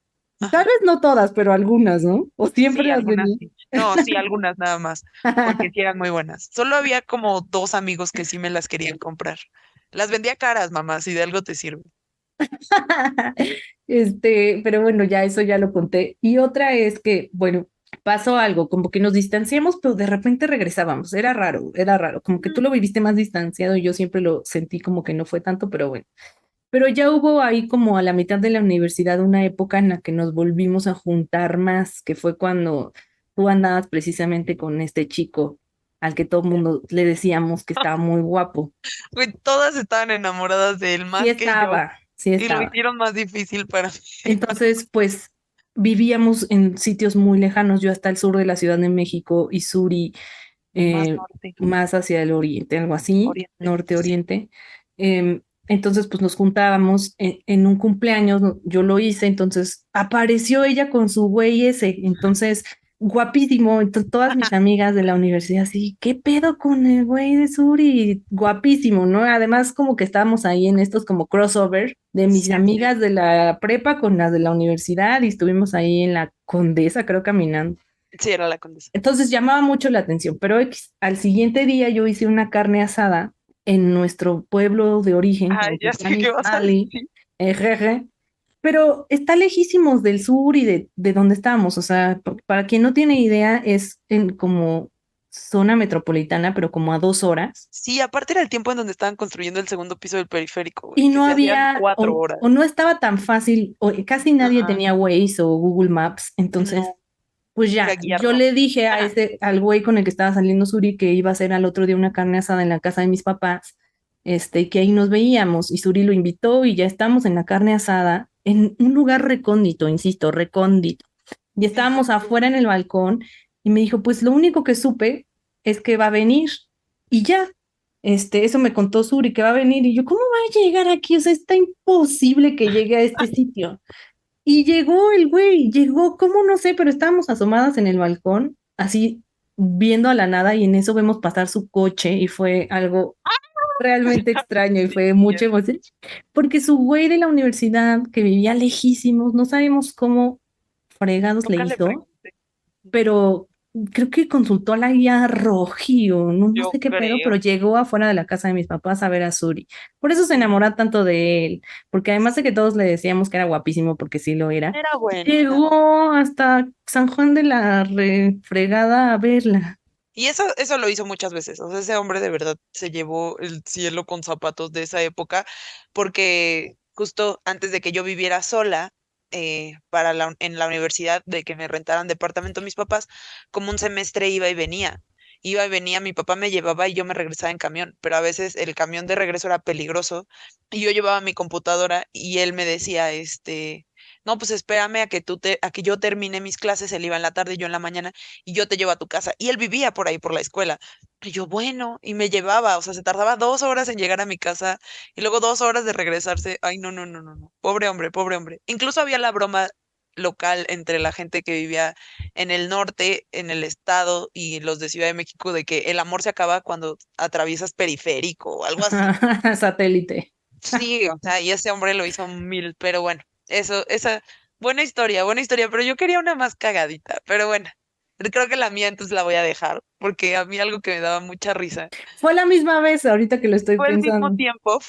Tal vez no todas, pero algunas, ¿no? O siempre Sí, las algunas vendí. sí. No, sí, algunas nada más, porque sí eran muy buenas. Solo había como dos amigos que sí me las querían comprar. Las vendía caras, mamá, si de algo te sirve. Pero bueno, ya eso ya lo conté. Y otra es que, bueno, pasó algo, como que nos distanciamos, pero de repente regresábamos. Era raro, como que tú Mm. lo viviste más distanciado y yo siempre lo sentí como que no fue tanto, pero bueno. Pero ya hubo ahí como a la mitad de la universidad una época en la que nos volvimos a juntar más, que fue cuando tú andabas precisamente con este chico al que todo el mundo le decíamos que estaba muy guapo. Güey, todas estaban enamoradas de él Sí más que yo estaba, sí y lo estaba. hicieron más difícil para mí. Entonces, pues vivíamos en sitios muy lejanos, yo hasta el sur de la Ciudad de México y Suri Más eh, norte, más hacia el oriente, algo así, oriente. Sí. norte-oriente. Entonces, pues nos juntábamos en un cumpleaños, yo lo hice, entonces apareció ella con su güey ese, entonces guapísimo, entonces todas mis amigas de la universidad, así, ¿qué pedo con el güey de Suri? Guapísimo, ¿no? Además, como que estábamos ahí en estos como crossover de mis Sí, sí. amigas de la prepa con las de la universidad y estuvimos ahí en la Condesa, creo, caminando. Sí, era la condesa. Entonces llamaba mucho la atención, pero al siguiente día yo hice una carne asada en nuestro pueblo de origen, Ay, ya sé Cuautitlán qué vas a Izcalli, decir. Jeje, pero está lejísimos del sur y de donde estamos. O sea, para quien no tiene idea, es en como zona metropolitana, pero como a 2 horas. Sí, aparte era el tiempo en donde estaban construyendo el segundo piso del periférico, güey, Y que no se hacían había, 4 horas. o no estaba tan fácil, o casi nadie Ajá, tenía Waze o Google Maps. Entonces, no, pues era ya, yo guiarlo. le dije a al güey con el que estaba saliendo Suri que iba a hacer al otro día una carne asada en la casa de mis papás, y que ahí nos veíamos, y Suri lo invitó y ya estamos en la carne asada, en un lugar recóndito, insisto, recóndito. Y estábamos afuera en el balcón, y me dijo, pues lo único que supe es que va a venir, y ya. Eso me contó Suri, que va a venir, y yo, ¿cómo va a llegar aquí? O sea, está imposible que llegue a este sitio. Y llegó el güey, llegó, ¿cómo no sé? Pero estábamos asomadas en el balcón, así viendo a la nada y en eso vemos pasar su coche y fue algo realmente extraño y Sí, fue ya. mucha emoción, porque su güey de la universidad que vivía lejísimos, no sabemos cómo fregados le Nunca le hizo, pregunté. pero creo que consultó a la guía Roji o no Yo sé qué pedo, pero creo. llegó afuera de la casa de mis papás a ver a Suri. Por eso se enamora tanto de él, porque además de que todos le decíamos que era guapísimo, porque sí lo era, Era bueno, era bueno. llegó hasta San Juan de la Refregada a verla. Y eso lo hizo muchas veces. O sea, ese hombre de verdad se llevó el cielo con zapatos de esa época, porque justo antes de que yo viviera sola, en la universidad, de que me rentaran departamento mis papás, como un semestre iba y venía. Iba y venía, mi papá me llevaba y yo me regresaba en camión, pero a veces el camión de regreso era peligroso y yo llevaba mi computadora y él me decía, no, pues espérame a que yo termine mis clases, él iba en la tarde y yo en la mañana y yo te llevo a tu casa. Y él vivía por ahí, por la escuela. Y yo, bueno, y me llevaba, o sea, se tardaba 2 horas en llegar a mi casa y luego 2 horas de regresarse. Ay, no, no, no, no, no. Pobre hombre, pobre hombre. Incluso había la broma local entre la gente que vivía en el norte, en el estado y los de Ciudad de México, de que el amor se acaba cuando atraviesas periférico o algo así. Satélite. Sí, o sea, y ese hombre lo hizo mil, pero bueno, esa, buena historia, pero yo quería una más cagadita, pero bueno, creo que la mía entonces la voy a dejar, porque a mí algo que me daba mucha risa, Fue la misma vez ahorita que lo estoy fue el mismo pensando. tiempo,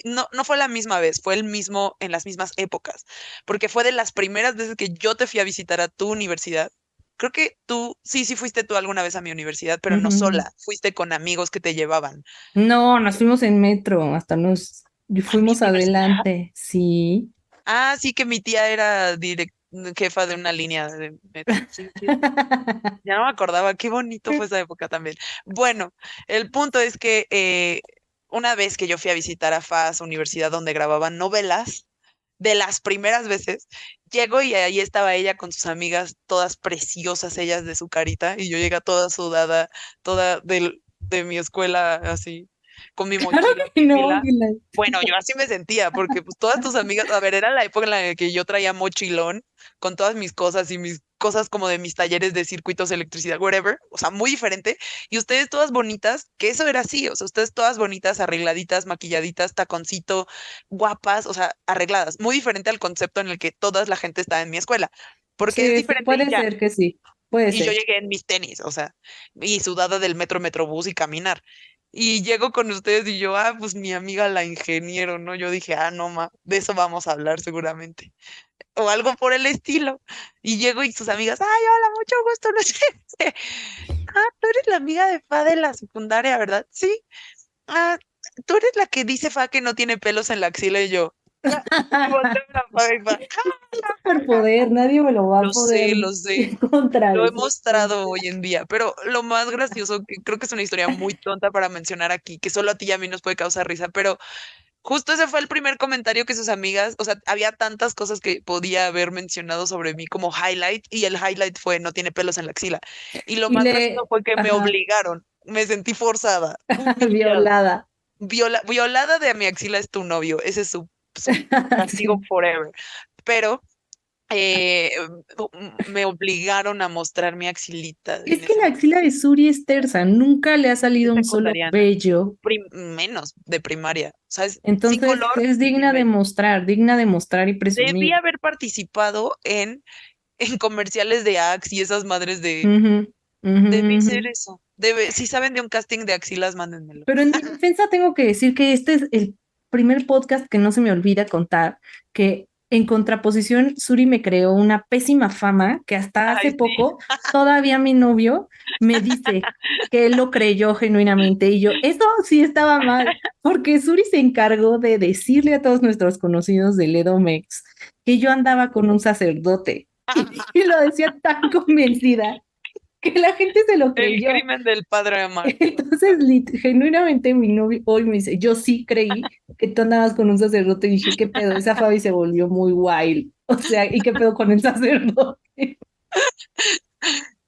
no, no fue la misma vez, fue el mismo, en las mismas épocas, porque fue de las primeras veces que yo te fui a visitar a tu universidad. Creo que tú, sí, sí fuiste tú alguna vez a mi universidad, pero no Ujú. sola, fuiste con amigos que te llevaban. No, nos fuimos en metro, hasta nos ¿A mi fuimos universidad? adelante, sí. Ah, sí que mi tía era jefa de una línea de metro. Sí, sí, sí. Ya no me acordaba, qué bonito fue esa época también. Bueno, el punto es que una vez que yo fui a visitar a FAS, universidad donde grababan novelas, de las primeras veces, llego y ahí estaba ella con sus amigas, todas preciosas ellas de su carita, y yo llegué toda sudada, toda de mi escuela así, con mi Claro mochila en que mi no, fila. Bueno, yo así me sentía, porque pues todas tus amigas, a ver, era la época en la que yo traía mochilón con todas mis cosas y mis cosas como de mis talleres de circuitos, electricidad, whatever, o sea, muy diferente, y ustedes todas bonitas, que eso era así, o sea, ustedes todas bonitas, arregladitas, maquilladitas, taconcito, guapas, o sea, arregladas, muy diferente al concepto en el que toda la gente está en mi escuela, porque es sí, sí, diferente y puede ya. ser que sí, puede Y yo ser. llegué en mis tenis, o sea, y sudada del metrobús y caminar. Y llego con ustedes y yo, pues mi amiga la ingeniero, ¿no? Yo dije, no, de eso vamos a hablar seguramente. O algo por el estilo. Y llego y sus amigas, ay, hola, mucho gusto, no sé qué. Tú eres la amiga de Fa de la secundaria, ¿verdad? Sí. Ah, tú eres la que dice Fa que no tiene pelos en la axila y yo. "Ja". Y volteo a la Fa y Fa, "Ja, ja, ja, ja". Superpoder, nadie me lo va a poder Lo sé. Lo he contradecir. mostrado hoy en día, pero lo más gracioso, que creo que es una historia muy tonta para mencionar aquí, que solo a ti y a mí nos puede causar risa, pero justo ese fue el primer comentario que sus amigas, o sea, había tantas cosas que podía haber mencionado sobre mí como highlight, y el highlight fue no tiene pelos en la axila. Y lo Y más gracioso le, fue que me ajá, obligaron, me sentí forzada, humillada. violada. Violada de mi axila es tu novio, ese es su castigo Sí. forever. Pero eh, me obligaron a mostrar mi axilita Es en que ese la momento. axila de Suri es tersa, nunca le ha Es salido un solo secundariana, vello. menos de primaria, ¿sabes? Sin Entonces color es y sin vello. digna de mostrar y Debí presumir. haber participado en comerciales de Axe y esas madres de... Ujú, ujú, Debí ser ujú. eso. Si saben de un casting de axilas, mándenmelo. Pero en mi defensa tengo que decir que este es el primer podcast que no se me olvida contar, que en contraposición, Suri me creó una pésima fama que hasta hace Ay, sí. poco todavía mi novio me dice que él lo creyó genuinamente y yo, eso sí estaba mal, porque Suri se encargó de decirle a todos nuestros conocidos de Ledomex que yo andaba con un sacerdote y lo decía tan convencida que la gente se lo El creyó. crimen del padre Amar. Entonces, genuinamente mi novio hoy me dice, yo sí creí que tú andabas con un sacerdote y dije, ¿qué pedo? Esa Fabi se volvió muy wild. O sea, ¿y qué pedo con el sacerdote?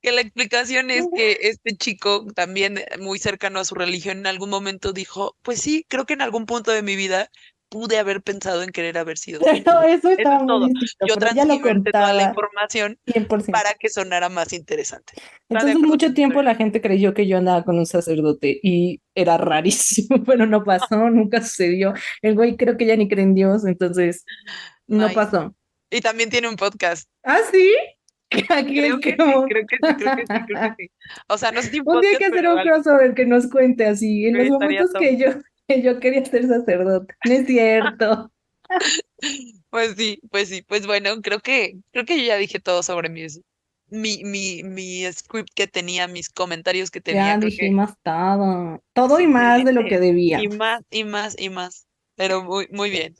Que la explicación es que este chico, también muy cercano a su religión, en algún momento dijo, pues sí, creo que en algún punto de mi vida pude haber pensado en querer haber sido Pero sacerdote. eso Eso es estaba muy todo. distinto, Yo pero ella lo transgiversé toda la contaba información 100%. para que sonara más interesante. ¿Está de Entonces, acuerdo con mucho mi tiempo historia? la gente creyó que yo andaba con un sacerdote y era rarísimo, pero no pasó, nunca sucedió. El güey creo que ya ni cree en Dios, entonces no Nice. pasó. Y también tiene un podcast. ¿Ah, sí? Aquí es Creo que sí, como... creo que sí, creo que sí, creo que sí. O sea, no sé si un Un día hay podcast, que hacer pero un algo crossover que nos cuente así, en los estaría momentos top. que yo quería ser sacerdote. No es cierto. Pues sí, pues sí. Pues bueno, creo que yo ya dije todo sobre mi script que tenía, mis comentarios que tenía. Ya Creo que dijimos todo. Todo y más de lo que excelente. Y debíamos. más, y más, y más. Pero muy, muy bien.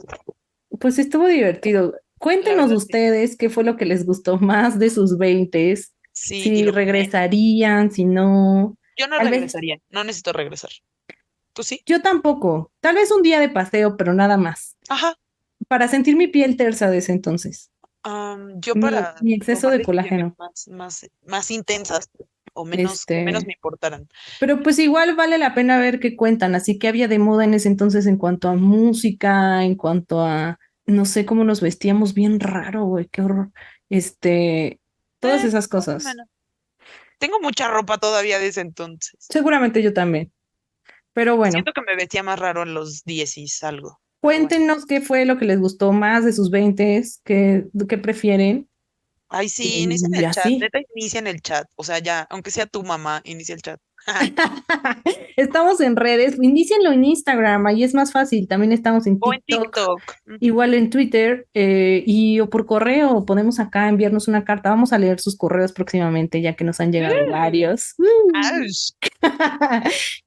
Pues estuvo divertido. La Cuéntenos verdad, sí. ustedes qué fue lo que les gustó más de sus veintes, Sí, y si lo que menos. regresarían, si no. Yo no Tal vez, regresaría. No necesito regresar. ¿Tú sí? yo tampoco. Tal vez un día de paseo, pero nada más. Ajá. Para sentir mi piel tersa de ese entonces. Yo Mi, para mi exceso tomar de decisiones colágeno. más intensas o menos, que menos Este. me importaran. Pero pues igual vale la pena ver qué cuentan, así que había de moda en ese entonces en cuanto a música, en cuanto a, no sé cómo nos vestíamos bien raro, güey, qué horror. Este, todas esas Más o cosas. menos. Tengo mucha ropa todavía de ese entonces. Seguramente yo también. Pero bueno, Siento que me vestía más raro en los 10 y algo. Pero bueno. cuéntenos qué fue lo que les gustó más de sus veintes, qué prefieren Ay, sí, inicia en y el chat. así. Neta, inicia en el chat. O sea, ya, aunque sea tu mamá, inicia el chat. Estamos en redes, inícienlo en Instagram, ahí es más fácil. También estamos en O en TikTok. TikTok. Ujú. Igual en Twitter y o por correo podemos acá enviarnos una carta. Vamos a leer sus correos próximamente, ya que nos han llegado varios. Aush.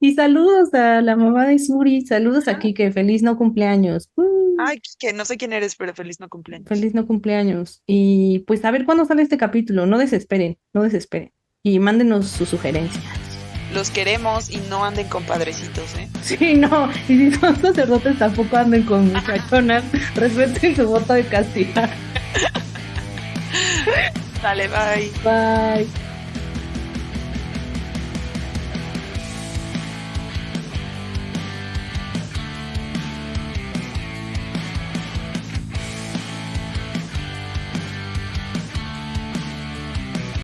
Y saludos a la mamá de Suri, saludos a Ajá. Kike, feliz no cumpleaños. Ay, que no sé quién eres, pero feliz no cumpleaños. Feliz no cumpleaños. Y pues a ver cuándo sale este capítulo. No desesperen, no desesperen. Y mándenos sus sugerencias. Los queremos y no anden con padrecitos, ¿eh? Sí, no, y si son sacerdotes tampoco anden con muchachonas, respeten su voto de castidad. Dale, bye. Bye.